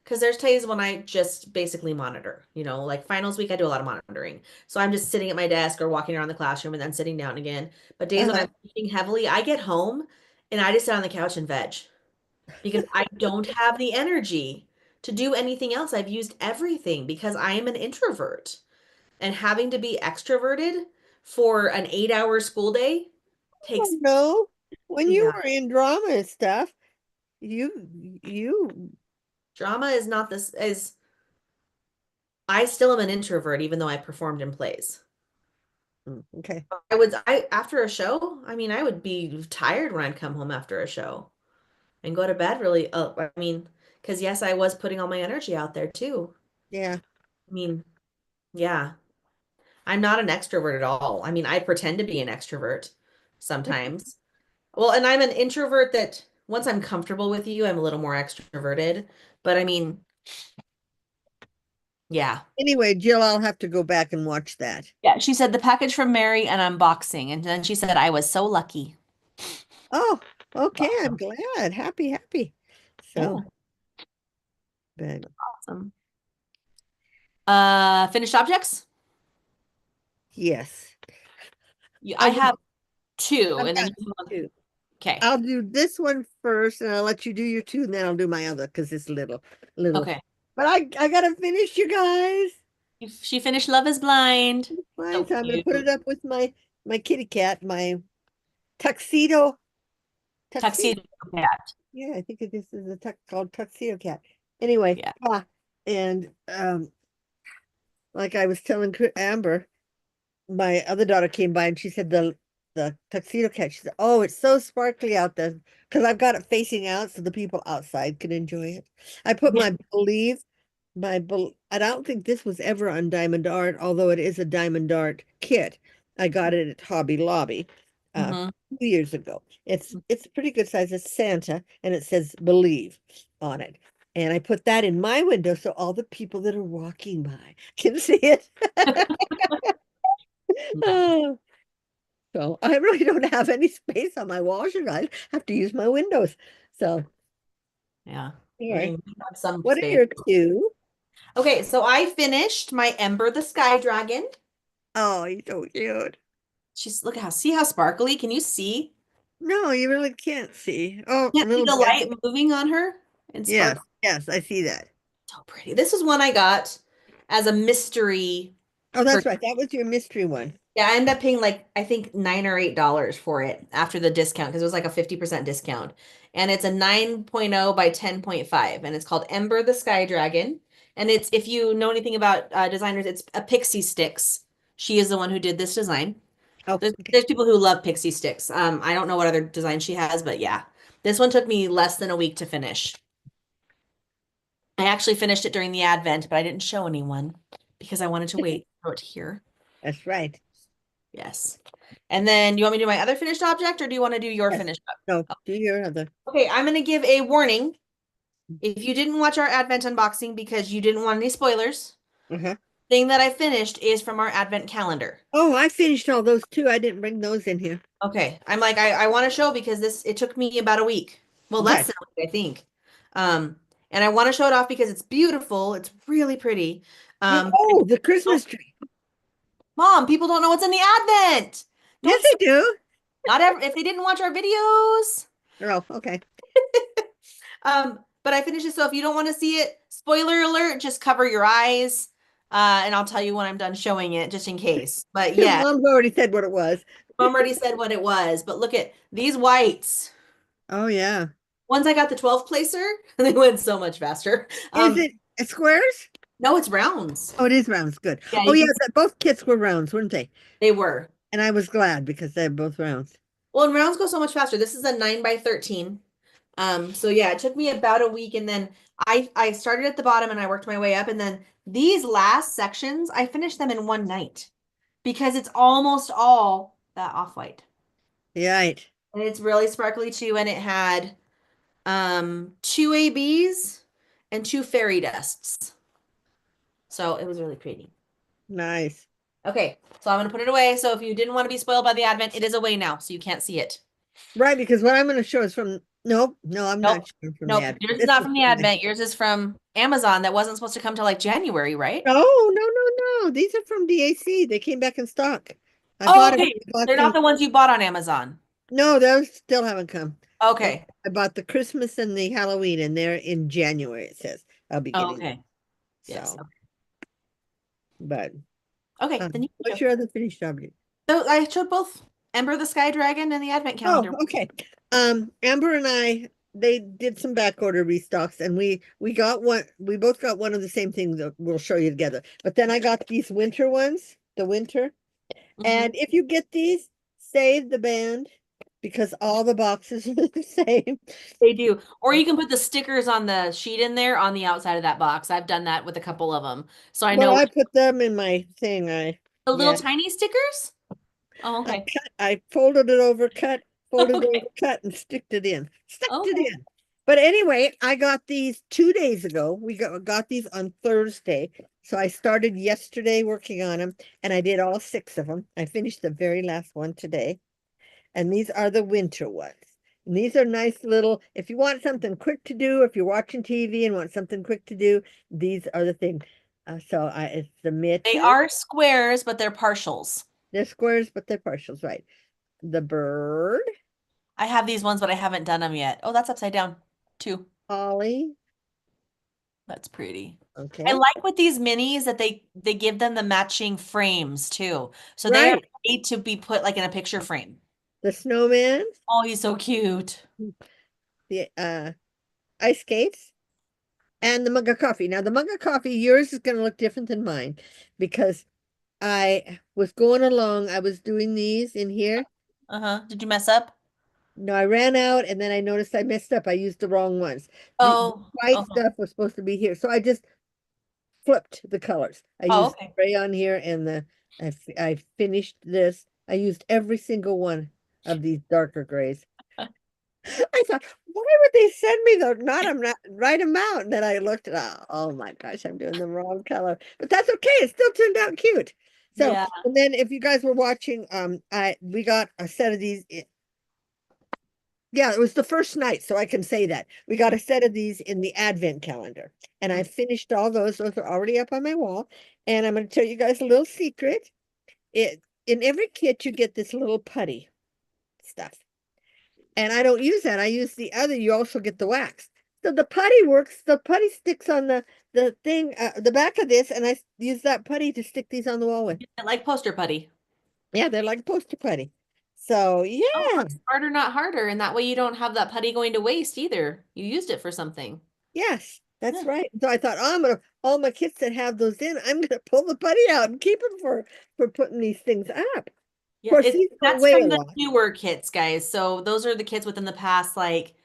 because there's days when I just basically monitor, like finals week, I do a lot of monitoring. So I'm just sitting at my desk or walking around the classroom and then sitting down again. But days when Uh-huh. I'm teaching heavily, I get home and I just sit on the couch and veg because I don't have the energy to do anything else. I've used everything because I am an introvert and having to be extroverted for an 8-hour school day Oh takes, no. When you yeah, were in drama and stuff, you drama is not this, is, I still am an introvert even though I performed in plays. okay. After a show, I mean, I would be tired when I'd come home after a show and go to bed really, I mean, because yes, I was putting all my energy out there too. Yeah. I mean, yeah. I'm not an extrovert at all. I mean, I pretend to be an extrovert sometimes. Well, and I'm an introvert that once I'm comfortable with you, I'm a little more extroverted. But I mean, yeah. Anyway, Jill, I'll have to go back and watch that. Yeah, she said the package from Mary and unboxing. And then she said I was so lucky. Oh, okay. I'm Awesome. glad. Happy, happy. Yeah, So, but awesome. Finished objects? yes. I Well, have two, I've and then got you have two. Okay. I'll do this one first, and I'll let you do your two, and then I'll do my other because it's little. Okay. But I gotta finish, you guys. She finished Love is Blind. Fine, So so I'm gonna cute. put it up with my kitty cat, my tuxedo tuxedo. Tuxedo cat. Yeah, I think this is a called tuxedo cat. Anyway, Yeah. and like I was telling Amber, my other daughter came by and she said the tuxedo cat. She said, "Oh, it's so sparkly out there because I've got it facing out so the people outside can enjoy it." I put Yeah. my believe I don't think this was ever on Diamond Art, although it is a Diamond Art kit. I got it at Hobby Lobby uh Hmm. 2 years ago. It's a pretty good size. It's Santa and it says believe on it. And I put that in my window so all the people that are walking by can see it. Oh, so I really don't have any space on my wall, should I have to use my windows. So Yeah. We anyway, have some what are space. your two? Okay, so I finished my Ember the Sky Dragon. Oh, you're so cute. She's look see how sparkly. Can you see? No, you really can't see. Oh, a Can't see little the bit. light moving on her and Yes, sparkle. yes, I see that. So pretty. This is one I got as a mystery Oh, that's purchase. right. That was your mystery one. Yeah, I ended up paying like I think $9 or $8 for it after the discount because it was like a 50% discount. And it's a 9.0 by 10.5 and it's called Ember the Sky Dragon. And it's if you know anything about designers, it's a pixie sticks. She is the one who did this design. Oh, okay. There's people who love pixie sticks. I don't know what other design she has, but yeah. This one took me less than a week to finish. I actually finished it during the advent, but I didn't show anyone because I wanted to wait for it here. That's right. Yes. And then you want me to do my other finished object or do you want to do your Yes. finished No, object? do your other. Okay, I'm going to give a warning. If you didn't watch our advent unboxing because you didn't want any spoilers, Uh-huh. thing that I finished is from our advent calendar. Oh, I finished all those too. I didn't bring those in here. Okay, I'm like I want to show because it took me about a week. Well, less Okay. than a week, I think. Um, and I want to show it off because it's beautiful. It's really pretty. Oh, the Christmas tree. Mom, people don't know what's in the advent. Yes, Don't I do. not ever if they didn't watch our videos. Oh, okay. But I finished it, so if you don't want to see it, spoiler alert, just cover your eyes. And I'll tell you when I'm done showing it, just in case. But yeah, Mom's already said what it was. Mom already said what it was. But look at these whites. Oh, yeah. Once I got the 12 placer, they went so much faster. Is it squares? No, it's rounds. Oh, it is rounds. Good. Yeah, Oh, you yeah, can see both kits were rounds, weren't they? they were. And I was glad because they're both rounds. Well, and rounds go so much faster. This is a 9 by 13. So yeah, it took me about a week and then I started at the bottom and I worked my way up and then these last sections, I finished them in one night because it's almost all that off-white. Right. And it's really sparkly too and it had two ABs and two fairy dusts. So it was really pretty. Nice. Okay, so I'm gonna put it away. So if you didn't want to be spoiled by the advent, it is away now, so you can't see it. Right, because what I'm going to show is from, nope, no, I'm Nope. not showing from the Nope. ad. Yours is This not is from the from the, advent. Yours is from Amazon that wasn't supposed to come till like January, right? no, no, no, no. These are from DAC. They came back in stock. I Oh, bought it. okay. I bought They're not the, the ones you bought on Amazon. no, those still haven't come. Those, Okay. I bought the Christmas and the Halloween, and they're in January, it says. I'll be Oh, getting them. okay. Yes. So, but Okay, then you can what's show. your other finished object? So I showed both Ember the Sky Dragon and the Advent Oh, Calendar. okay. Amber and I, they did some back order restocks, and we got one. We both got one of the same things that we'll show you together. But then I got these winter ones, the winter. Mhm. And if you get these, save the band because all the boxes are the same. They do. Or you can put the stickers on the sheet in there on the outside of that box. I've done that with a couple of them. So I Well, know I put them in my thing. the little Yeah, tiny stickers. Oh, okay. I folded it over, folded it Okay. over, cut, and sticked it in. Stuck it Okay. in. But anyway, I got these 2 days ago. We got these on Thursday. So I started yesterday working on them, and I did all six of them. I finished the very last one today. And these are the winter ones. And these are nice little, if you want something quick to do, if you're watching TV and want something quick to do, these are the things. It's the They mitten. are squares, but they're partials. They're squares, but they're partials, right? The bird, I have these ones, but I haven't done them yet. Oh, that's upside down too. Holly. That's pretty. I Okay. like with these minis that they give them the matching frames too. So they are Right. made to be put like in a picture frame. The snowman, Oh, he's so cute. the ice skates, and the mug of coffee. Now, the mug of coffee, yours is going to look different than mine because I was going along. I was doing these in here. Uh-huh. Did you mess up? No, I ran out and then I noticed I messed up. I used the wrong ones. The Oh, white oh, stuff was supposed to be here. So I just flipped the colors. I oh, used okay. gray on here and I finished this. I used every single one of these darker grays. I thought, why would they send me the not right amount? And then I looked at, oh my gosh, I'm doing the wrong color. But that's okay. It still turned out cute. So, Yeah. and then if you guys were watching, we got a set of these. Yeah, it was the first night, so I can say that. We got a set of these in the advent calendar. And I finished all those. Those are already up on my wall. And I'm going to tell you guys a little secret. It in every kit you get this little putty stuff. And I don't use that. I use the other. You also get the wax. So the putty works. The putty sticks on the thing, the back of this, and I use that putty to stick these on the wall with. I like poster putty. Yeah, they're like poster putty. So Oh, yeah, smarter, not harder. And that way you don't have that putty going to waste either. You used it for something. yes, that's Yeah. right. So I thought, oh, I'm gonna all my kits that have those in, I'm gonna pull the putty out and keep them for putting these things up. Of Yeah, course, it's these don't that's weigh a from the lot. newer kits, guys. So those are the kits within the past like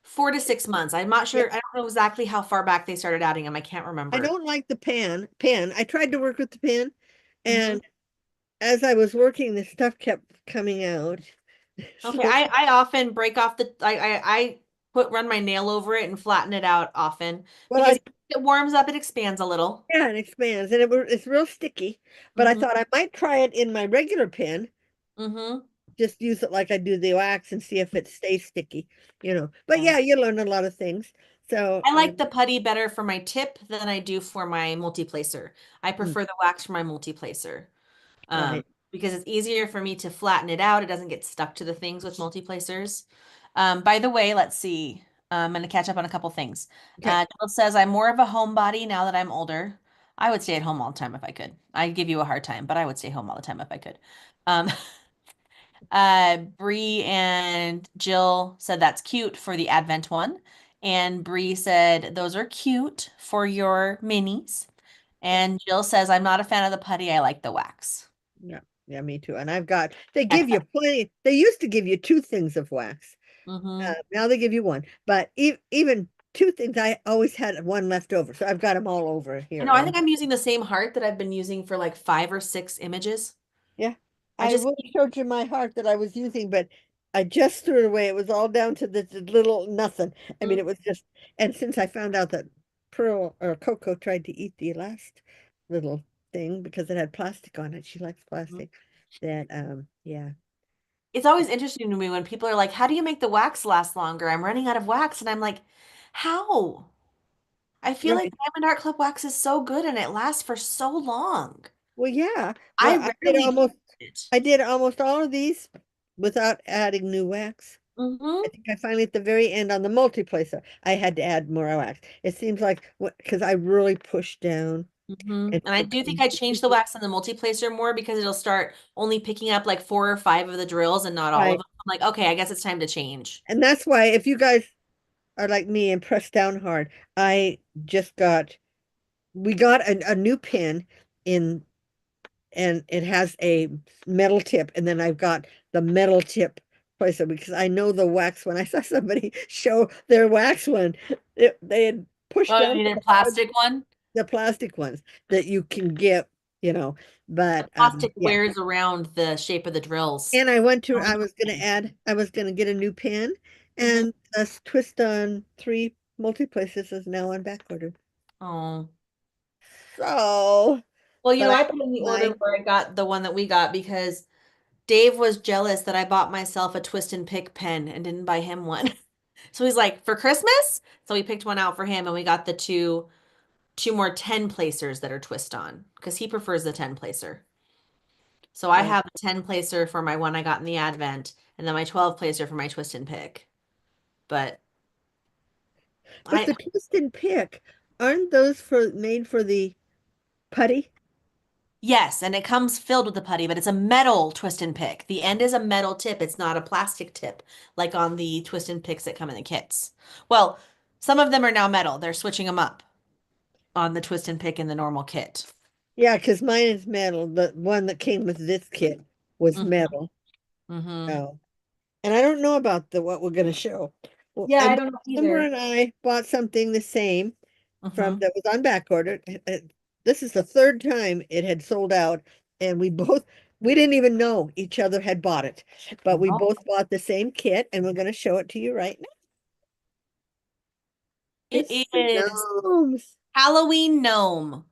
4 to 6 months. I'm not Yeah, sure. I don't know exactly how far back they started adding them. I can't I remember. don't like the pen. I tried to work with the pen, Hmm. and as I was working, the stuff kept coming out. Okay, So, I often break off the I put run my nail over it and flatten it out often well, because I it warms up, it expands a little. yeah, it expands, and it's real sticky. But I Hmm. thought I might try it in my regular pen, Hmm. just use it like I do the wax and see if it stays sticky. But yeah, you learn a lot of things. So, I like the putty better for my tip than I do for my multi-placer. I mm, prefer the wax for my multi-placer. right. Because it's easier for me to flatten it out. It doesn't get stuck to the things with multi-placers. By the way, let's see. I'm going to catch up on a couple things. Okay. Jill says, I'm more of a homebody now that I'm older. I would stay at home all the time if I could. I'd give you a hard time, but I would stay home all the time if I could. Um, Bree and Jill said that's cute for the Advent one. And Bree said, those are cute for your minis. And Jill says, I'm not a fan of the putty. I like the wax. Yeah. Yeah, me too. And they give you Excellent. plenty. They used to give you two things of wax. Hmm. Now they give you one. But even two things, I always had one left over. So I've got them all over I here. know, I think And I'm using the same heart that I've been using for like 5 or 6 images. yeah, I I just would have showed you my heart that I was using, but I just threw it away. It was all down to the little nothing. I mean, keep. it was just, and since I found out that Pearl or Coco tried to eat the last little thing because it had plastic on it, she likes Mhm. plastic, that, yeah. It's always interesting to me when people are like, how do you make the wax last longer? I'm running out of wax. And I'm like, how? I feel like Right. Diamond Art Club wax is so good and it lasts for so long. Well, yeah. I Well, rarely use it. I did almost all of these without adding new wax. I Hmm. think I finally at the very end on the multiplacer, I had to add more wax. It seems like because I really pushed down Hmm. and And I took do think I changed the wax in the multi-placer more because it'll start only picking up like 4 or 5 of the drills and not all of right. them. I'm like, okay, I guess it's time to change. And that's why if you guys are like me and press down hard, I just got we got a new pin in and it has a metal tip, and then I've got the metal tip placer because I know the wax when I saw somebody show their wax one, they had pushed Oh, you down need so a hard plastic one? the plastic ones that you can get, but Plastic yeah. wears around the shape of the drills. And I was gonna get a new pin Hmm. and this twist on three multi-places is now on back order. Oh. So, Well, but I I put in the order my where I got the one that we got because Dave was jealous that I bought myself a twist and pick pen and didn't buy him one. So he's like, for Christmas? So we picked one out for him and we got the two more 10 placers that are twist on because he prefers the 10 placer. So I uh, have a 10 placer for my one I got in the Advent, and then my 12 plays are for my twist and pick. But But I the twist and pick, aren't those for made for the putty? yes, and it comes filled with the putty, but it's a metal twist and pick. The end is a metal tip. It's not a plastic tip like on the twist and picks that come in the kits. Well, some of them are now metal. They're switching them up on the twist and pick in the normal kit. Yeah, because mine is metal. The one that came with this kit was Mm-hmm. metal. Mm-hmm. Oh, and I don't know about the what we're going to show. Well, Yeah, I and don't know Amber either. and I bought something the same from Mm-hmm. that was on back order. This is the third time it had sold out, and we didn't even know each other had bought it, but we Oh, both bought the same kit, and we're going to show it to you right now. It's it is gnomes. Halloween gnome.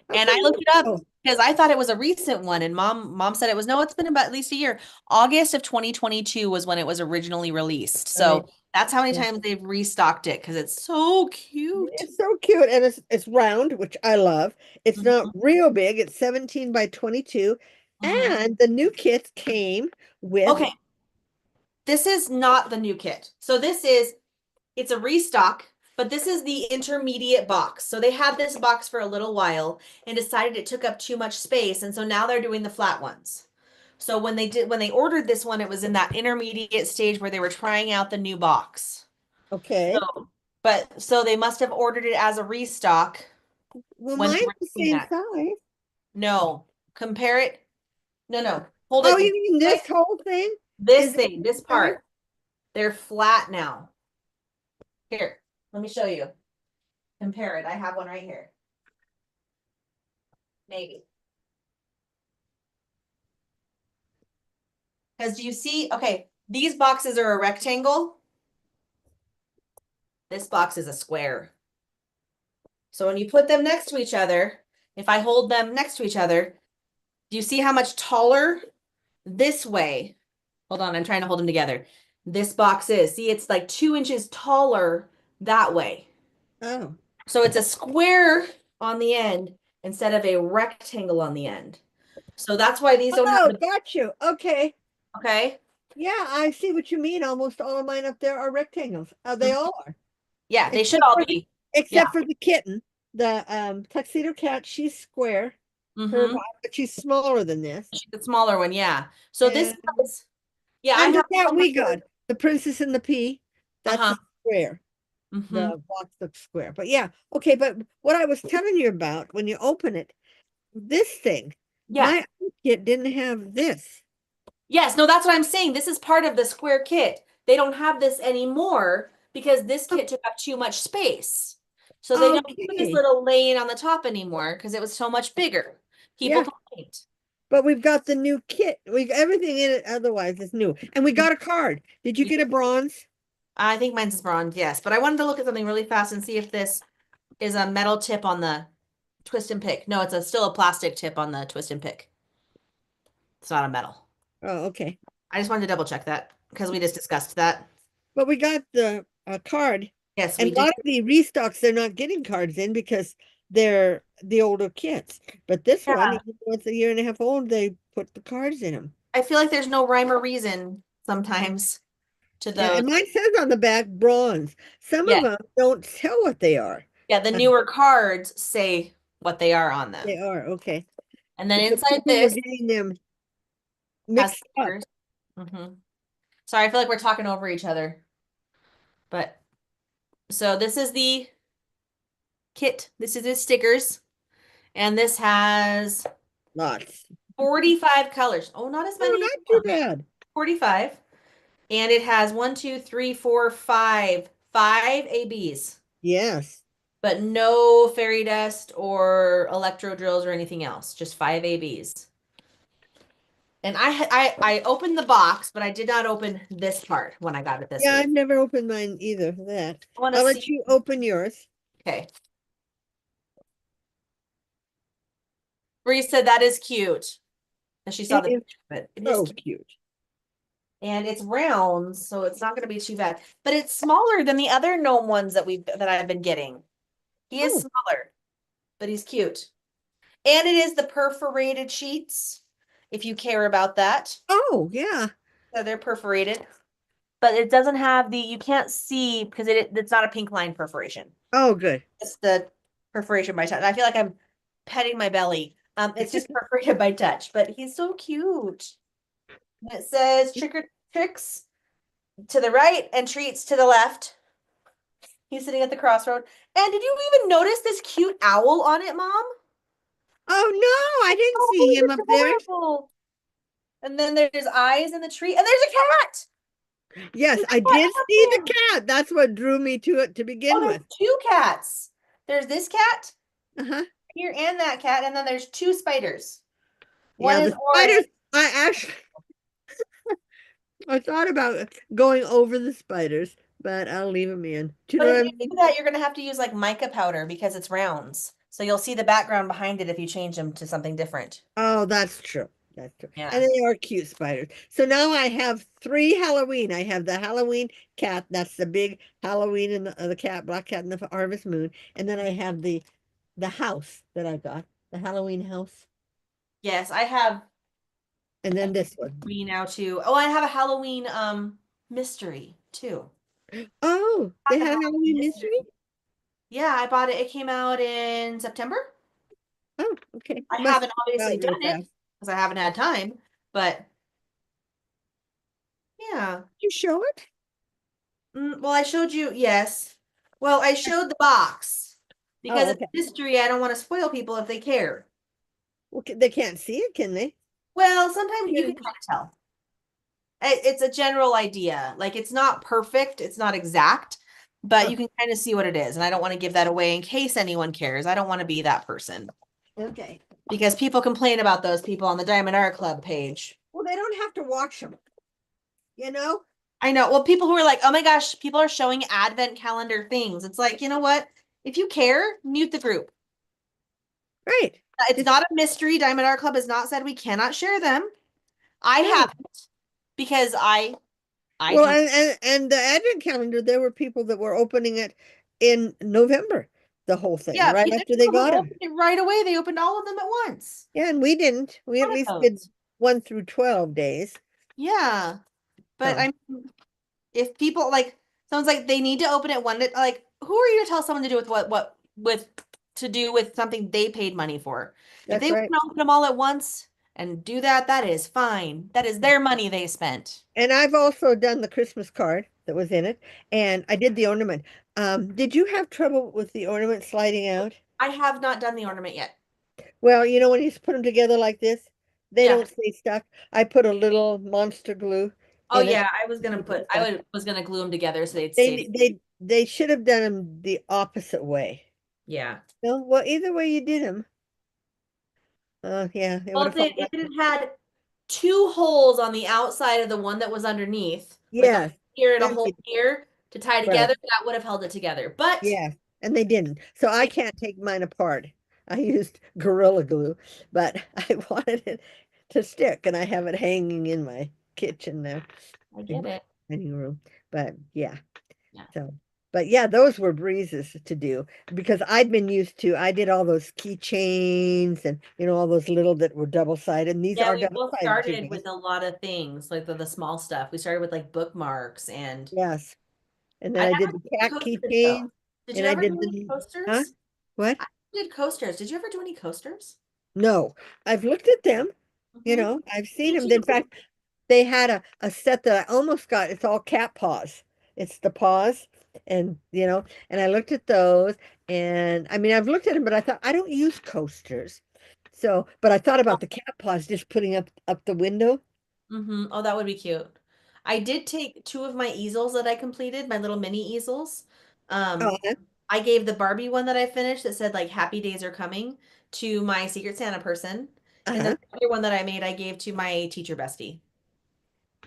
How And I come? looked it up Oh, because I thought it was a recent one, and mom said it was no, it's been about at least a year. August of 2022 was when it was originally released. right. So that's how many Yeah. times they've restocked it because it's so cute. It's so cute, and it's round, which I love. It's not Mhm, real big. It's 17 by 22, mhm. and the new kits came with Okay, this is not the new kit. So it's a restock, but this is the intermediate box. So they had this box for a little while and decided it took up too much space, and so now they're doing the flat ones. So when they ordered this one, it was in that intermediate stage where they were trying out the new box. okay. So, but so they must have ordered it as a restock Well, when they mine's were the doing same that. size. No, compare it. No, no, hold Oh, it. you mean Right? this whole thing This is the thing, same this size? part, they're flat now. Here, let me show you. Compare it. I have one right here. Maybe. Because do you see? Okay, these boxes are a rectangle. This box is a square. So when you put them next to each other, if I hold them next to each other, do you see how much taller this way? Hold on, I'm trying to hold them together. This box is. See, it's like 2 inches taller that way. Oh, So it's a square on the end instead of a rectangle on the end. So that's why these don't have oh, the, got you. Okay. okay? Yeah, I see what you mean. Almost all of mine up there are rectangles. They Mhm. all are, Yeah, they should except all for be. Yeah. except for the kitten, the tuxedo cat. She's square, her Mm-hmm. body, but she's smaller than this. The smaller one, yeah. So this And is, yeah, I and the have cat one we here. got, the Princess and the Pea, that's a Uh-huh. square. Mm-hmm. The box looks square. But yeah, okay. But what I was telling you about when you open it, this thing, Yeah. my old kit didn't have this. Yes, no, that's what I'm saying. This is part of the square kit. They don't have this anymore because this Oh, kit took up too much space. So they don't put this okay. little lane on the top anymore because it was so much bigger. People Yeah. complained. But we've got the new kit. We everything in it otherwise is new. And we got a card. Did you get a bronze? I think mine's is bronze, yes. But I wanted to look at something really fast and see if this is a metal tip on the twist and pick. No, it's still a plastic tip on the twist and pick. It's not a metal. Oh, okay. I just wanted to double check that because we just discussed that. But we got the card. Yes, And we a did. lot of the restocks, they're not getting cards in because they're the older kits. But this one, Yeah. even though it's a year and a half old, they put the cards in them. I feel like there's no rhyme or reason sometimes to Yeah, those. and mine says on the back bronze. Some of Yeah. them don't tell what they are. Yeah, the Uh, newer cards say what they are on they them. are, okay. And then Because inside people were this getting them has mixed up. stickers. Sorry, I feel like we're talking over each other. But so this is the kit. This is the stickers. And this has Lots. 45 colors. Oh, not as Oh, many as not too one. bad. 45. And it has one, two, three, four, five ABs, Yes. but no fairy dust or electro drills or anything else. Just five ABs. And I opened the box, but I did not open this part when I got it this Yeah, I've week. never opened mine either. That. I want to I'll see. let you open yours. Okay. Bree said that is cute. And she saw It the is picture of it. It is so cute. cute. And it's round, so it's not going to be too bad. But it's smaller than the other gnome ones that I've been getting. He is Oh, smaller, but he's cute. And it is the perforated sheets, if you care about that. oh, yeah. So they're perforated, but it doesn't have the, you can't see because it's not a pink line perforation. Oh, good. It's the perforation by touch. I feel like I'm petting my belly. It's just perforated by touch, but he's so cute. And it says trick or tricks to the right and treats to the left. He's sitting at the crossroad. And did you even notice this cute owl on it, Mom? Oh no, I didn't Oh, see him it's up there. adorable. And then there's eyes in the tree, and there's a cat. Yes, There's I a cat did up see the there. cat. That's what drew me to it to Oh, begin there's with. two cats. There's this cat Uh-huh. here and that cat, and then there's two spiders. One Yeah, is the orange. spiders, I thought about going over the spiders, but I'll leave them in. Do you But know if what I you mean? do that, you're gonna have to use like mica powder because it's rounds. So you'll see the background behind it if you change them to something different. Oh, that's true. That's true. And Yeah. they are cute spiders. So now I have three Halloween. I have the Halloween cat. That's the big Halloween and the cat, black cat and the harvest moon. And then I have the house that I got, the Halloween house. Yes, I have And a then this one. Halloween now too. Oh, I have a Halloween mystery too. Oh, I they have had the a Halloween Halloween mystery. mystery? Yeah, I bought it. It came out in September. Oh, okay. I It must haven't have come obviously out really done it fast. because I haven't had time, but yeah. You show it? Well, I showed you, yes. Well, I showed the box because Oh, it's okay. mystery. I don't want to spoil people if they care. Well, they can't see it, can they? Well, sometimes you can Yeah. kind of tell. It's a general idea. Like it's not perfect, it's not exact, but Oh, you can kind of see what it is. And I don't want to give that away in case anyone cares. I don't want to be that person okay. because people complain about those people on the Diamond Art Club page. Well, they don't have to watch them, you know? I know. Well, people who are like, oh my gosh, people are showing advent calendar things. It's like, you know what? If you care, mute the group. Right. It's It's not a mystery. Diamond Art Club has not said we cannot share them. I no. haven't because I Well, do. and the advent calendar, there were people that were opening it in November, the whole thing, Yeah, right there's after they people who got them. opened it right away. They opened all of them at once. Yeah, and we didn't. We at One of least did those. 1 through 12 days. Yeah. But So I mean, if people like someone's like they need to open it one like who are you to tell someone to do with what with to do with something they paid money for? If that's they want right. to open them all at once and do that, that is fine. That is their money they spent. And I've also done the Christmas card that was in it, and I did the ornament. Did you have trouble with the ornament sliding out? I have not done the ornament yet. Well, you know when you just put them together like this, they Yeah. don't stay stuck. I put a little monster glue Oh in it yeah, I was to gonna keep it put stuck. was gonna glue them together so they'd stay They together. they they should have done them the opposite way. Yeah. No, well, either way you did them, yeah, they would Well, have fallen if out. it had had two holes on the outside of the one that was underneath, like a hole Yes, here and a then hole you here to tie right. together, that would have held it together. But Yeah, and they didn't. So I they, can't take mine apart. I used Gorilla Glue, but I wanted it to stick, and I have it hanging in my kitchen there I in get my it. dining room. But yeah, Yeah. so but yeah, those were breezes to do because I'd been used to. I did all those keychains and all those little that were double sided. And these Yeah, are we double both sided too, started guys. with a lot of things, like the small stuff. We started with like bookmarks and Yes, and then I I never did the did cat coasters though. keychain, Did and you I ever do did any the huh? coasters? What? I did coasters. Did you ever do any coasters? No, I've looked at them. Hmm. I've seen Me them. In too. fact, they had a set that I almost got. It's all cat paws. It's the paws, and and I looked at those, and I mean, I've looked at them, but I thought I don't use coasters. So, but I thought about the cat paws just putting up the window. Oh, that would be cute. I did take two of my easels that I completed, my little mini easels. Oh, Um, I gave the Barbie one that I finished that said like happy days are coming to my Secret Santa person. And then uh-huh. the other one that I made, I gave to my teacher bestie,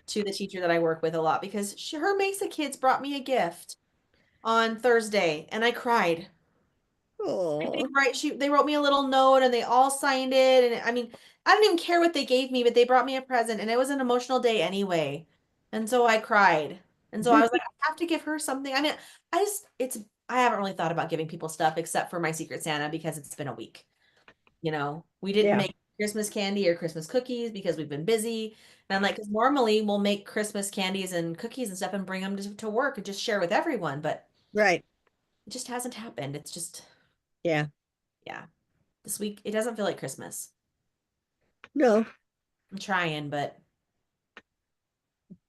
to the teacher that I work with a lot because her Mesa kids brought me a gift on Thursday and I cried. Oh, They wrote me a little note and they all signed it. And I mean, I didn't even care what they gave me, but they brought me a present and it was an emotional day anyway. And so I cried. And so I was like, I have to give her something. I mean, I haven't really thought about giving people stuff except for my Secret Santa because it's been a week. We didn't yeah. make Christmas candy or Christmas cookies because we've been busy. And I'm like, because normally we'll make Christmas candies and cookies and stuff and bring them to work and just share with everyone, but Right. it just hasn't happened. It's just, Yeah. yeah, this week it doesn't feel like Christmas. No. I'm trying, but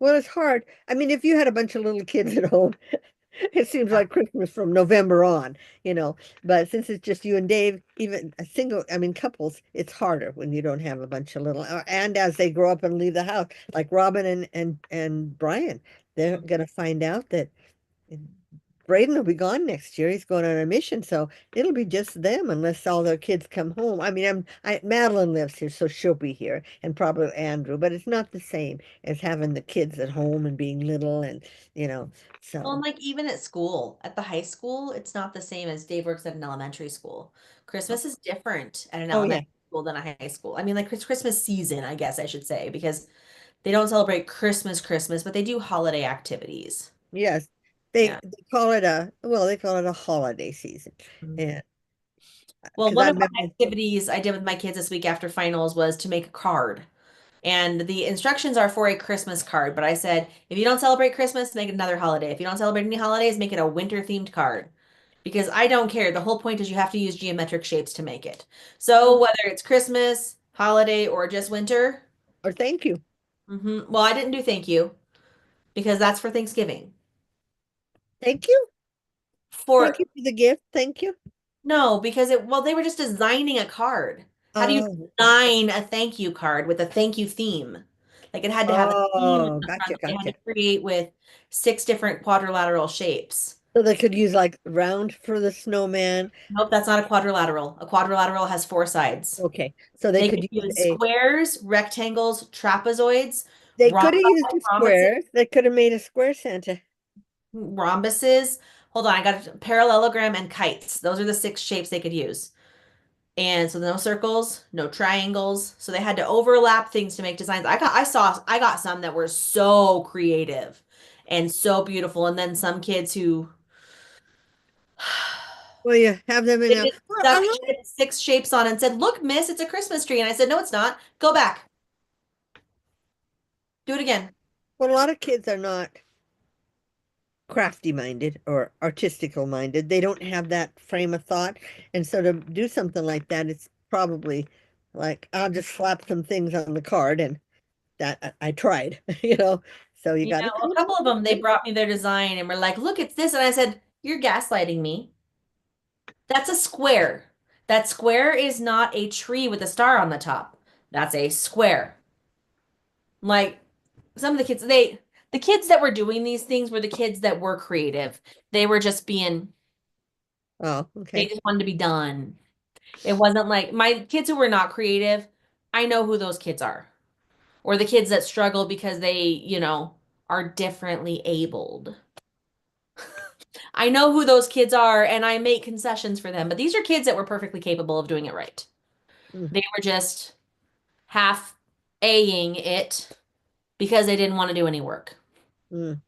Well, it's hard. I mean, if you had a bunch of little kids at home, it seems like Christmas from November on, you know. But since it's just you and Dave, even a single, I mean, couples, it's harder when you don't have a bunch of little, and as they grow up and leave the house, like Robin and Brian, they're gonna find out that Braden will be gone next year. He's going on a mission, so it'll be just them unless all their kids come home. I mean, Madeline lives here, so she'll be here, and probably Andrew, but it's not the same as having the kids at home and being little and you know. well, and So, like even at school, at the high school, it's not the same as Dave works at an elementary school. Christmas is different at an oh yeah, elementary school than a high school. I mean, like it's Christmas season, I guess I should say, because they don't celebrate Christmas, but they do holiday activities. yes, Yeah. they call it a well, they call it a holiday season, Mhm. and Well, because one I of my remember, activities I did with my kids this week after finals was to make a card. And the instructions are for a Christmas card, but I said, if you don't celebrate Christmas, make it another holiday. If you don't celebrate any holidays, make it a winter themed card. Because I don't care. The whole point is you have to use geometric shapes to make it. So whether it's Christmas, holiday, or just winter, or thank you, well, I didn't do thank you because that's for Thanksgiving. thank you, thank For you for the gift, thank you. no, because they were just designing a card. How do you Oh, design a thank you card with a thank you theme? Like it had to have a theme in oh, the front gotcha, that they had to gotcha. create with six different quadrilateral shapes. So they could use like round for the snowman. Nope, that's not a quadrilateral. A quadrilateral has four sides. Okay, so they They could could use use a, squares, rectangles, trapezoids, they rhombi, could have used a rhombuses, square. They could have made a square Santa. rhombuses. Hold on, I got a parallelogram and kites. Those are the six shapes they could use. And so no circles, no triangles. So they had to overlap things to make designs. I got some that were so creative and so beautiful. And then some kids who Well, you have them in they a, just well, stuck six shapes on and said, "Look, miss, it's a Christmas tree." And I said, "No, it's not. Go back. Do it again." well, a lot of kids are not crafty minded or artistical minded. They don't have that frame of thought. And so to do something like that, it's probably like, I'll just slap some things on the card and that I tried, you know. So you Yeah, got to well, a come couple up of with them, they it. brought me their design and were like, "Look, it's this." And I said, "You're gaslighting me. That's a square. That square is not a tree with a star on the top. That's a square." Like some of the kids that were doing these things were the kids that were creative. They were just being, Oh, they okay. just wanted to be done. It wasn't like my kids who were not creative. I know who those kids are, or the kids that struggle because they, are differently abled. I know who those kids are and I make concessions for them, but these are kids that were perfectly capable of doing it right. Mm, They were just half A-ing it because they didn't want to do any work. mm.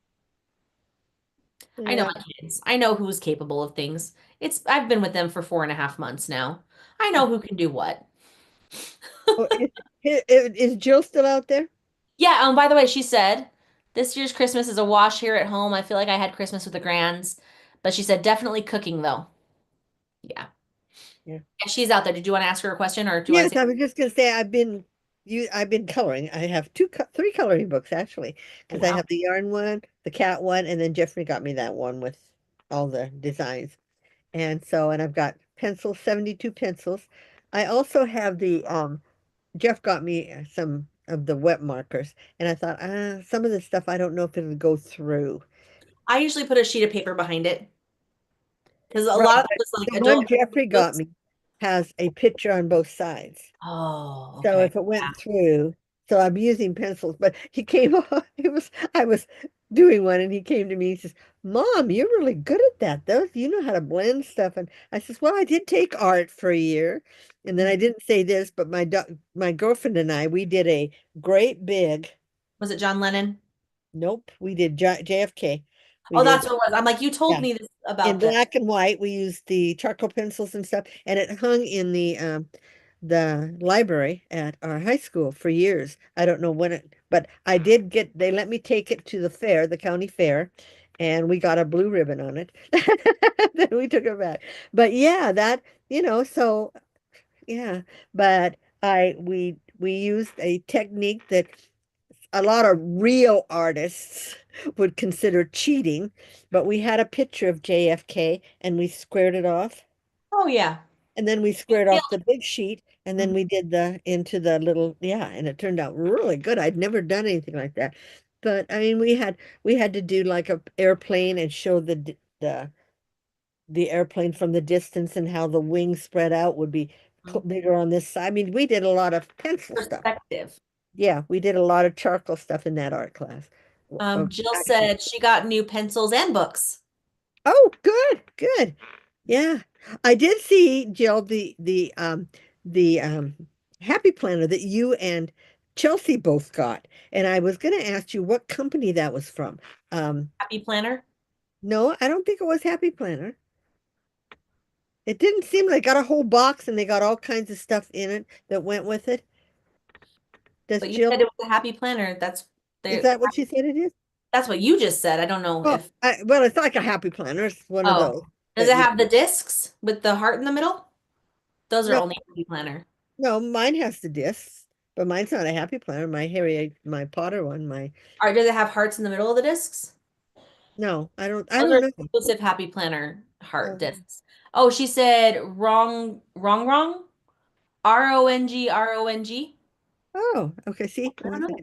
I know Yeah. my kids. I know who's capable of things. I've been with them for 4.5 months now. I know who can do what. Oh, is Jill still out there? Yeah, by the way, she said this year's Christmas is a wash here at home. I feel like I had Christmas with the grands, but she said definitely cooking though. Yeah. Yeah. Yeah, she's out there. Did you want to ask her a question or do you want Yes, to say? I was just gonna say I've been coloring. I have three coloring books actually, Oh, because I wow. have the yarn one, the cat one, and then Jeffrey got me that one with all the designs. And so, and I've got pencils, 72 pencils. I also have the Jeff got me some of the wet markers, and I thought, some of this stuff I don't know if it'll go through. I usually put a sheet of paper behind it because a Right, lot of but it was like the one adult Jeffrey got books. me has a picture on both sides. Oh, So okay. if it went through, so I'm using pencils, but he came on, I was doing one and he came to me, he says, Mom, you're really good at that. You know how to blend stuff. And I says, well, I did take art for a year. And then I didn't say this, but my girlfriend and I, we did a great big, Was it John Lennon? nope, we did JFK. We Oh, that's did, what it was. I'm like, you told yeah, me this in about this. black and white. We used the charcoal pencils and stuff, and it hung in the the library at our high school for years. I don't know when it, but I did get, they let me take it to the fair, the county fair, and we got a blue ribbon on it. Then we took it back. But yeah, that, so yeah, but we used a technique that a lot of real artists would consider cheating, but we had a picture of JFK and we squared it off. Oh yeah. And then we squared off the big sheet and then we did the into the little, yeah, and it turned out really good. I'd never done anything like that. But I mean, we had to do like a airplane and show the airplane from the distance and how the wings spread out would be Mhm. bigger on this side. I mean, we did a lot of pencil stuff. Perspective. Yeah, we did a lot of charcoal stuff in that art class. Jill Actually, said she got new pencils and books. oh, good, good. Yeah. I did see, Jill, the Happy Planner that you and Chelsea both got. And I was gonna ask you what company that was from. Happy planner. No, I don't think it was Happy Planner. It didn't seem like got a whole box and they got all kinds of stuff in it that went with it. Does But you said it Jill, was a happy planner. is They, that what she said it is? that's what you just said. I don't know Oh, if, well, it's like a Happy Planner. It's one of oh, those does that it you, have the discs with the heart in the middle? Those are no, only happy planner. no, mine has the discs, but mine's not a Happy Planner. My Potter one, Or does it have hearts in the middle of the discs? no, I Those don't are know. exclusive happy planner heart Oh, discs. Oh, she said wrong, wrong, wrong. RONG. oh, okay. See, I don't know.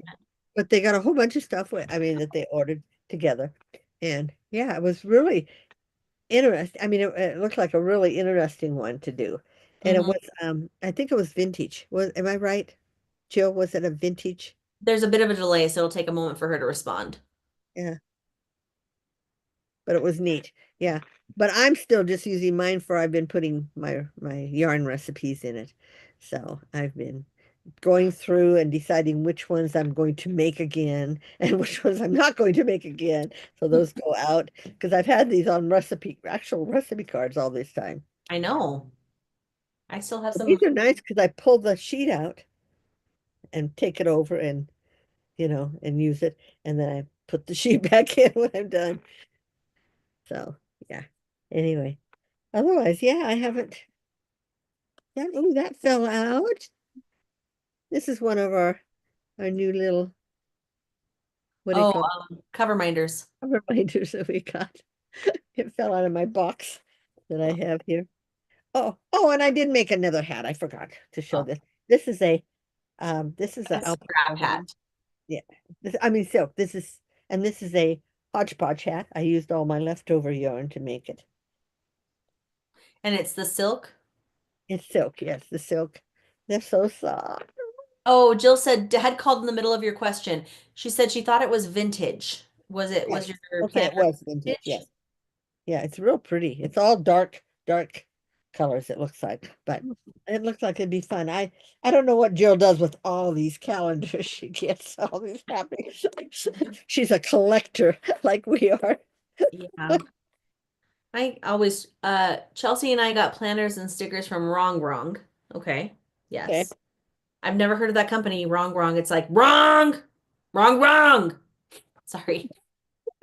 but they got a whole bunch of stuff. I mean, that they ordered together, and yeah, it was really interesting. I mean, it looked like a really interesting one to do, and it Mhm. was. I think it was vintage. Am I right, Jill? Was it a vintage? There's a bit of a delay, so it'll take a moment for her to respond. Yeah, but it was neat. Yeah, but I'm still just using mine for I've been putting my yarn recipes in it, so I've been going through and deciding which ones I'm going to make again and which ones I'm not going to make again. So those go out because I've had these on actual recipe cards all this time. I know. I still have But some. these are nice because I pull the sheet out and take it over and, and use it. And then I put the sheet back in when I'm done. So yeah. Anyway, otherwise, yeah, I haven't. Oh, that fell out. This is one of our new little, what do you Oh, call cover minders. it, reminders that we got. It fell out of my box that I have here. Oh, and I did make another hat. I forgot to show Oh, this. This is a a alpaca scrap one. hat. Yeah. I mean silk. This is a hodgepodge hat. I used all my leftover yarn to make it. And it's the silk. It's silk, yes, the silk. They're so soft. Oh, Jill said had called in the middle of your question. She said she thought it was vintage. Was Yes. your Okay, planner it was vintage, vintage? yes. Yeah, it's real pretty. It's all dark, dark colors, it looks like, but it looks like it'd be fun. I don't know what Jill does with all these calendars she gets, all these happy. She's a collector like we are. Yeah. I always Chelsea and I got planners and stickers from Wrong Wrong. Okay. Okay. Yes. I've never heard of that company, Wrong Wrong. It's like wrong, wrong, wrong. Sorry.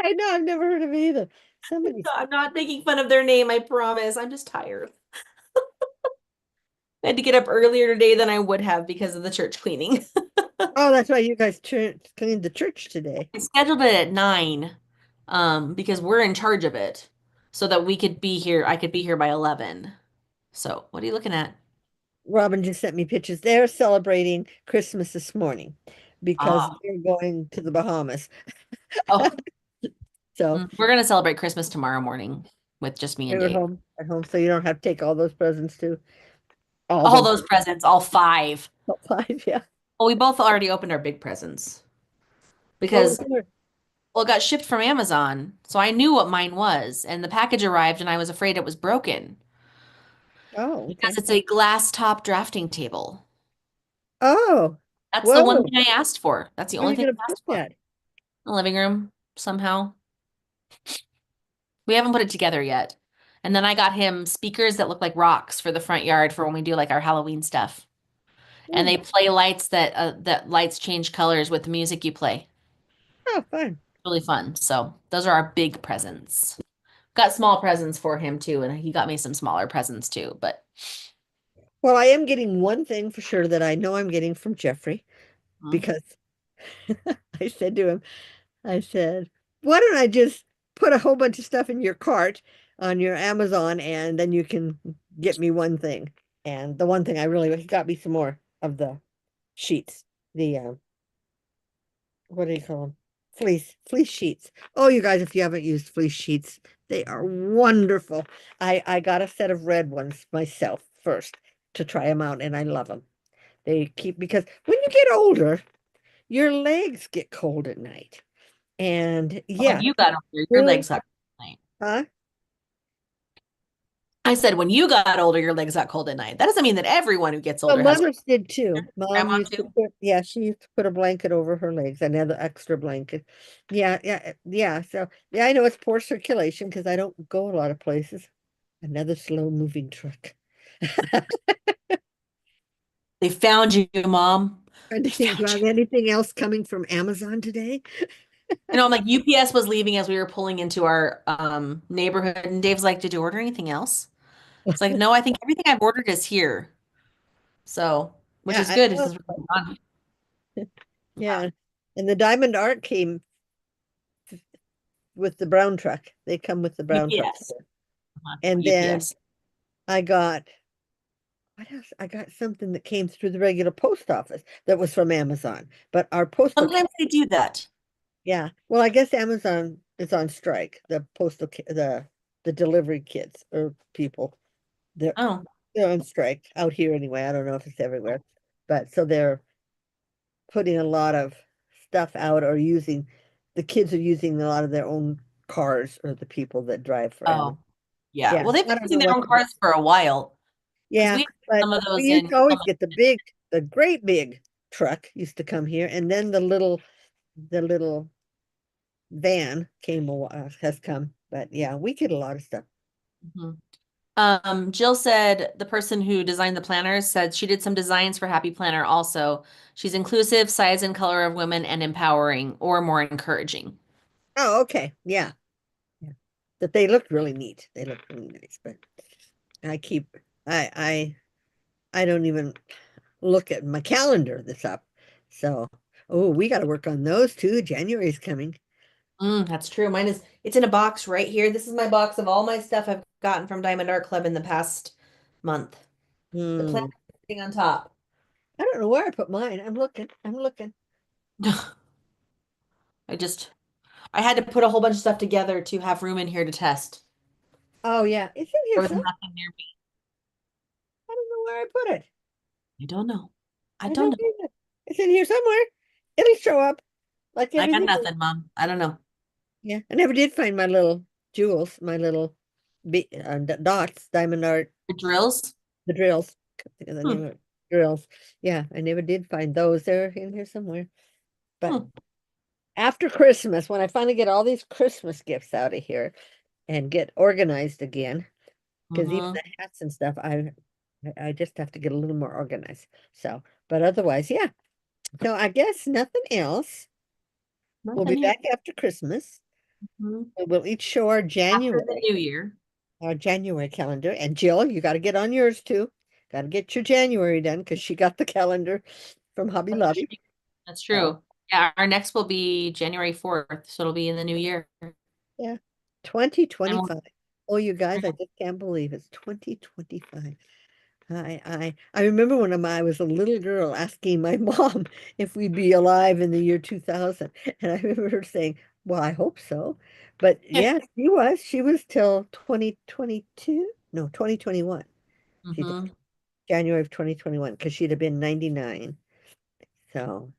I know, I've never heard of it either. No, Somebody's, I'm not making fun of their name, I promise. I'm just tired. I had to get up earlier today than I would have because of the church cleaning. oh, that's why you guys cleaned the church today. I scheduled it at 9, because we're in charge of it so that we could be here. I could be here by 11. So, what are you looking at? Robin just sent me pictures. They're celebrating Christmas this morning because Ah, they're going to the Bahamas. oh, So we're gonna celebrate Christmas tomorrow morning with just me and you're Dave. at home, so you don't have to take all those presents too. All All those those presents, all 5. five, yeah. Well, we both already opened our big presents Oh, because, good. well, it got shipped from Amazon. So I knew what mine was, and the package arrived, and I was afraid it was broken Oh, because okay. it's a glass top drafting table. Oh, That's the one whoa. thing I asked for. That's the Where are only you thing gonna I put asked for. In that? the living room, somehow. We haven't put it together yet. And then I got him speakers that look like rocks for the front yard for when we do like our Halloween stuff. and Oh, they play lights that lights change colors with the music you play. oh, fun. Really fun. So those are our big presents. Got small presents for him too, and he got me some smaller presents too. But Well, I am getting one thing for sure that I know I'm getting from Jeffrey mm, because I said to him, I said, why don't I just put a whole bunch of stuff in your cart on your Amazon and then you can get me one thing. And the one thing I really, he got me some more of the sheets, the what do you call them? Fleece sheets. Oh, you guys, if you haven't used fleece sheets, they are wonderful. I got a set of red ones myself first to try them out, and I love them. They keep because when you get older, your legs get cold at night. And when yeah, you got older, your really, legs got cold at night. huh? I said when you got older, your legs got cold at night. That doesn't mean that everyone who gets Well, older has mothers did too. Mom grandma used to too. put, yeah, she used to put a blanket over her legs, another extra blanket. Yeah. So, yeah, I know it's poor circulation because I don't go a lot of places. Another slow moving truck. They found you, Mom. Trying to They think, do I found have you. anything else coming from Amazon today? I'm like UPS was leaving as we were pulling into our neighborhood, and Dave's like, "Did you order anything else?" It's like, "No, I think everything I've ordered is here." So, which Yeah, is I good know. because we're on. Yeah. And the Diamond Art came with the brown truck. They come with the brown truck. UPS. And then UPS. I got what else? I got something that came through the regular post office that was from Amazon, but our postal, Sometimes they do that. yeah. Well, I guess Amazon is on strike. The the delivery kids or people, they're Oh, they're on strike out here anyway. I don't know if it's everywhere, but so they're putting a lot of stuff out or using the kids are using a lot of their own cars or the people that drive for Amazon. oh, yeah. Yeah, Well, they've I been don't using know their what. own cars for a while because Yeah, we have but some of we those used in to always Oklahoma. get the great big truck used to come here, and then the little van has come. But yeah, we get a lot of stuff. Mhm. Jill said the person who designed the planners said she did some designs for Happy Planner also. She's inclusive, size and color of women, and empowering or more encouraging. Oh, okay, yeah, yeah. That they look really neat. They look really nice. But I keep I don't even look at my calendar that's up. So, oh, we got to work on those too. January's coming. That's true. Mine is, it's in a box right here. This is my box of all my stuff I've gotten from Diamond Art Club in the past month. The planner Hmm. is sitting on top. I don't know where I put mine. I'm looking. I'm looking. I just, I had to put a whole bunch of stuff together to have room in here to test. Oh yeah, it's in here There was somewhere. nothing near me. I don't know where I put it. I don't know. I I don't don't know. either. It's in here somewhere. It'll show up like I got everything else. nothing, Mom. I don't know. Yeah, I never did find my little jewels, my little dots, diamond art, The drills? the drills. Can't think of the name Hmm. of it. Drills. Yeah, I never did find those. They're in here somewhere. But Hmm. after Christmas, when I finally get all these Christmas gifts out of here and get organized again, because even Mm-hmm. the hats and stuff, I just have to get a little more organized. So, but otherwise, yeah. So I guess nothing else. We'll be Nothing here. back after Christmas. Mhm. And we'll each show After the new year. Our January calendar. And Jill, you got to get on yours too. Got to get your January done because she got the calendar from Hobby Lobby. That's So, true. Yeah, our next will be January 4th, so it'll be in the new year. yeah, And we'll, 2025. Oh, you guys, I just can't believe it's 2025. I remember when I was a little girl asking my mom if we'd be alive in the year 2000. And I remember her saying, well, I hope so. But yeah, she was. She was till 2022. No, 2021. She died hmm January of 2021 because she'd have been 99. So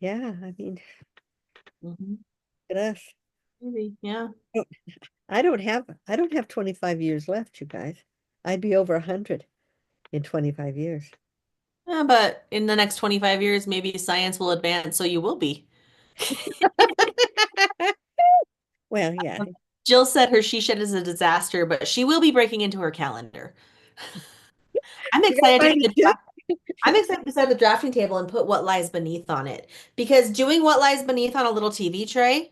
yeah, I mean, hmm at us. Maybe, yeah. Oh, I don't have 25 years left, you guys. I'd be over 100 in 25 years. Yeah, but in the next 25 years, maybe science will advance, so you will be. Well, yeah. Jill said her she shed is a disaster, but she will be breaking into her calendar. I'm You gotta excited to find get it the too. I'm excited to set the drafting table and put what lies beneath on it because doing what lies beneath on a little TV tray,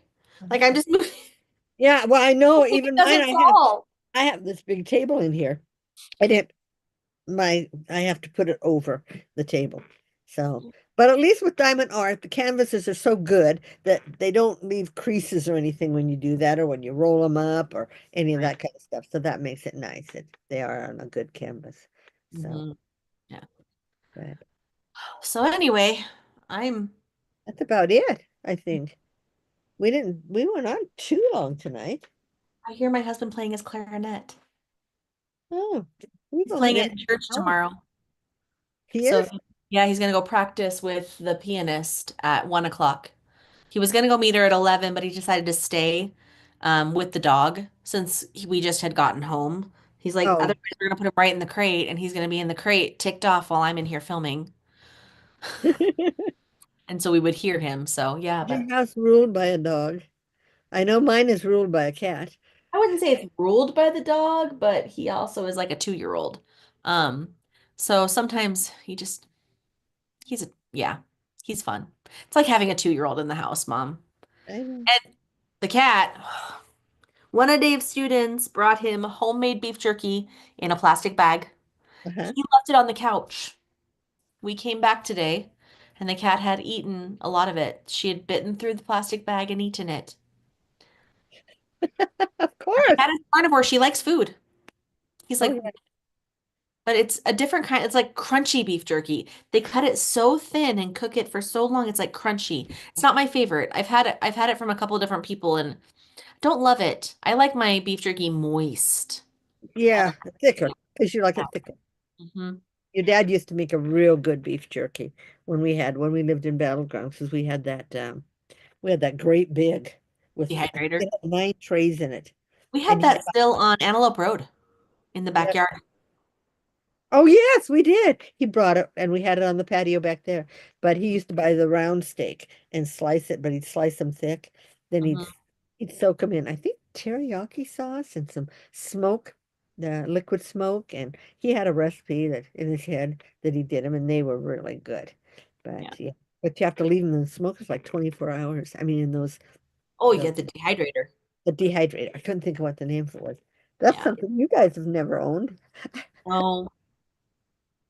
like I'm just moving, Yeah, well, I know it even mine, doesn't fall. I have this big table in here. I didn't I have to put it over the table. So, but at least with diamond art, the canvases are so good that they don't leave creases or anything when you do that or when you roll them up or any of Right. that kind of stuff. So that makes it nice. They are on a good canvas. So, Hmm. Yeah. but So anyway, I'm that's about it, I think. We went on too long tonight. I hear my husband playing his clarinet. Oh, we've He's only playing been it an in church hour. tomorrow. He So is? yeah, he's gonna go practice with the pianist at 1 o'clock. He was gonna go meet her at 11, but he decided to stay with the dog since we just had gotten home. He's like, Oh, otherwise we're gonna put him right in the crate, and he's gonna be in the crate ticked off while I'm in here filming. And so we would hear him. So yeah, your but house ruled by a dog. I know mine is ruled by a cat. I wouldn't say it's ruled by the dog, but he also is like a 2-year-old. Um, so sometimes he's a yeah, he's fun. It's like having a 2-year-old in the house, Mom. I know. And the cat, one of Dave's students brought him homemade beef jerky in a plastic bag. Uh-huh. He left it on the couch. We came back today, and the cat had eaten a lot of it. She had bitten through the plastic bag and eaten it. Of The course. cat is carnivore. She likes food. He's Oh like, yeah. but it's a different kind. It's like crunchy beef jerky. They cut it so thin and cook it for so long. It's like crunchy. It's not my favorite. I've had it from a couple of different people and don't love it. I like my beef jerky moist. I Yeah, like thicker it. because you like Yeah. it thicker. Hmm. Your dad used to make a real good beef jerky when we lived in Battlegrounds because we had that great big with Dehydrator. it had 9 trays in it. We And had he that still on Antelope Road in the yeah. backyard. Oh yes, we did. He brought it and we had it on the patio back there. But he used to buy the round steak and slice it, but he'd slice them thick. Then Hmm. he'd soak them in, I think teriyaki sauce and some smoke, the liquid smoke. And he had a recipe that in his head that he did them and they were really good. Yeah. But yeah, but you have to leave them in the smoke for like 24 hours. I mean, in Oh, you the, get the dehydrator. the dehydrator. I couldn't think of what the name for it was. That's Yeah. something you guys have never owned. Oh,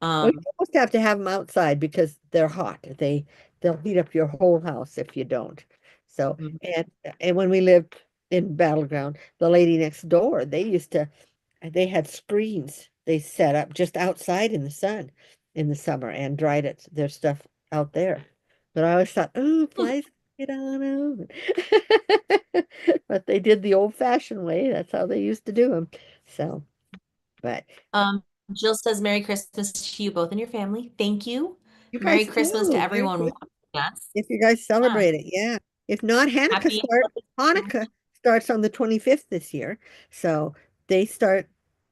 Well, you um, almost have to have them outside because they're hot. They'll heat up your whole house if you don't. So mhm. and when we lived in Battleground, the lady next door, they had screens they set up just outside in the sun in the summer and dried their stuff out there. But I always thought, oh, flies get on them. But they did the old-fashioned way. That's how they used to do them. So, but Um, Jill says Merry Christmas to you both and your family. Thank you. you Merry guys Christmas to do. Merry everyone Christmas. watching us. If you guys Yeah. celebrate it, yeah. If not, Happy holidays. Hanukkah starts on the 25th this year. So they start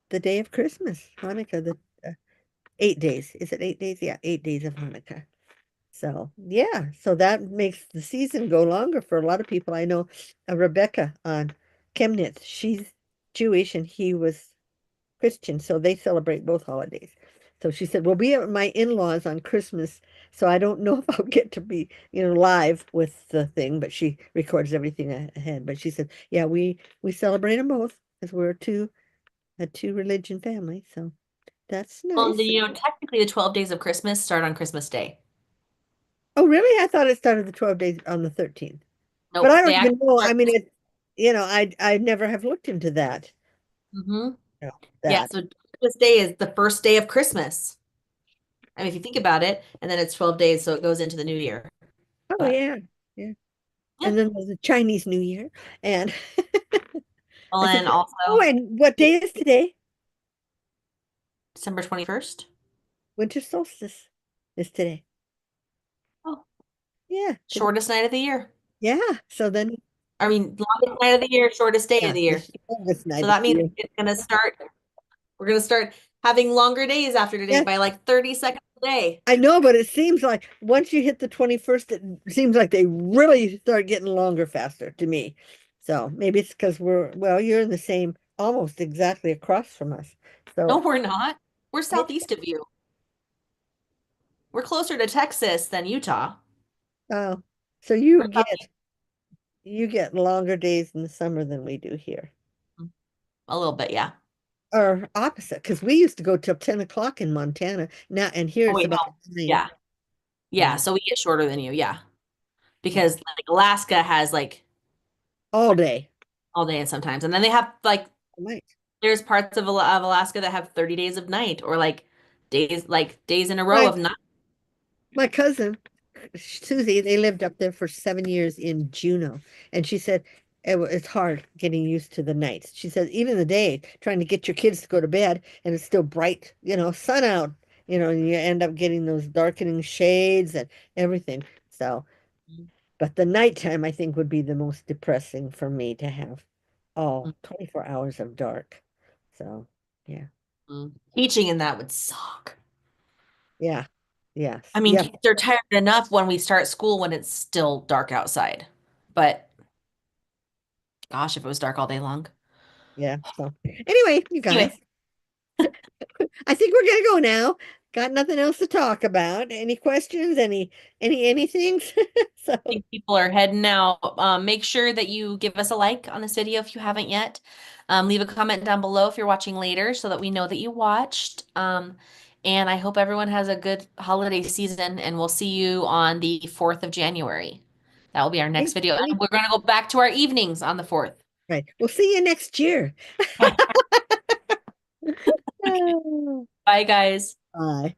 the day of Christmas, Hanukkah, the 8 days. Is it 8 days? Yeah, 8 days of Hanukkah. So yeah, so that makes the season go longer for a lot of people. I know Rebecca on Chemnitz, she's Jewish and he was Christian, so they celebrate both holidays. So she said, "We'll be at my in-laws on Christmas, so I don't know if I'll get to be, live with the thing, but she records everything ahead." But she said, "Yeah, we celebrate them both because we're a two religion family, so that's Well, nice." technically the 12 days of Christmas start on Christmas Day. Oh, really? I thought it started the 12 days on the 13th. But Nope, I they don't even actually know. I start. mean, I never have looked into that. Hmm. No, Yeah, that. so Christmas Day is the first day of Christmas. I mean, if you think about it, and then it's 12 days, so it goes into the new year. Oh But yeah. Yeah. yeah, And then there's the Chinese New Year. And I said, Belen "Oh, also and what day is today?" December 21st. Winter solstice is today. Oh, Yeah, today. shortest night of the year. Yeah. So then, I mean, longest night of the year, shortest day of yeah, the the year. longest So night of that the means year. we're gonna start having longer days after today Yeah, by like 30 seconds a day. I know, but it seems like once you hit the 21st, it seems like they really start getting longer faster to me. So maybe it's because well, you're in the same, almost exactly across from us. No, So we're not. We're yeah, southeast of you. We're closer to Texas than Utah. Oh, so We're you get longer days in the summer than we do here. talking a little bit, yeah. Or opposite, because we used to go till 10 o'clock in Montana. Now and here Oh it's wait, about no. 9. Yeah. Yeah, Yeah. so we get shorter than you, yeah. Yeah. Because like Alaska has like All day. all day and sometimes. And then they have like Right. there's parts of Alaska that have 30 days of night or like days in a row My of night. my cousin Susie, they lived up there for 7 years in Juneau, and she said it's hard getting used to the nights. She said even the day, trying to get your kids to go to bed, and it's still bright, sun out, and you end up getting those darkening shades and everything. So, but the nighttime, I think, would be the most depressing for me to have all 24 hours of dark. So, yeah, Mhm. Teaching in that would suck. yeah, I yes, mean, yep, kids are tired enough when we start school when it's still dark outside. But gosh, if it was dark all day long. yeah. So, anyway, you Anyway, guys. I think we're gonna go now. Got nothing else to talk about. Any questions? Anything? So think people are heading out. Make sure that you give us a like on this video if you haven't yet. Leave a comment down below if you're watching later so that we know that you watched. And I hope everyone has a good holiday season, and we'll see you on the 4th of January. That will be our next video. And we're going to go back to our evenings on the 4th. right. We'll see you next year. Bye, guys. Bye.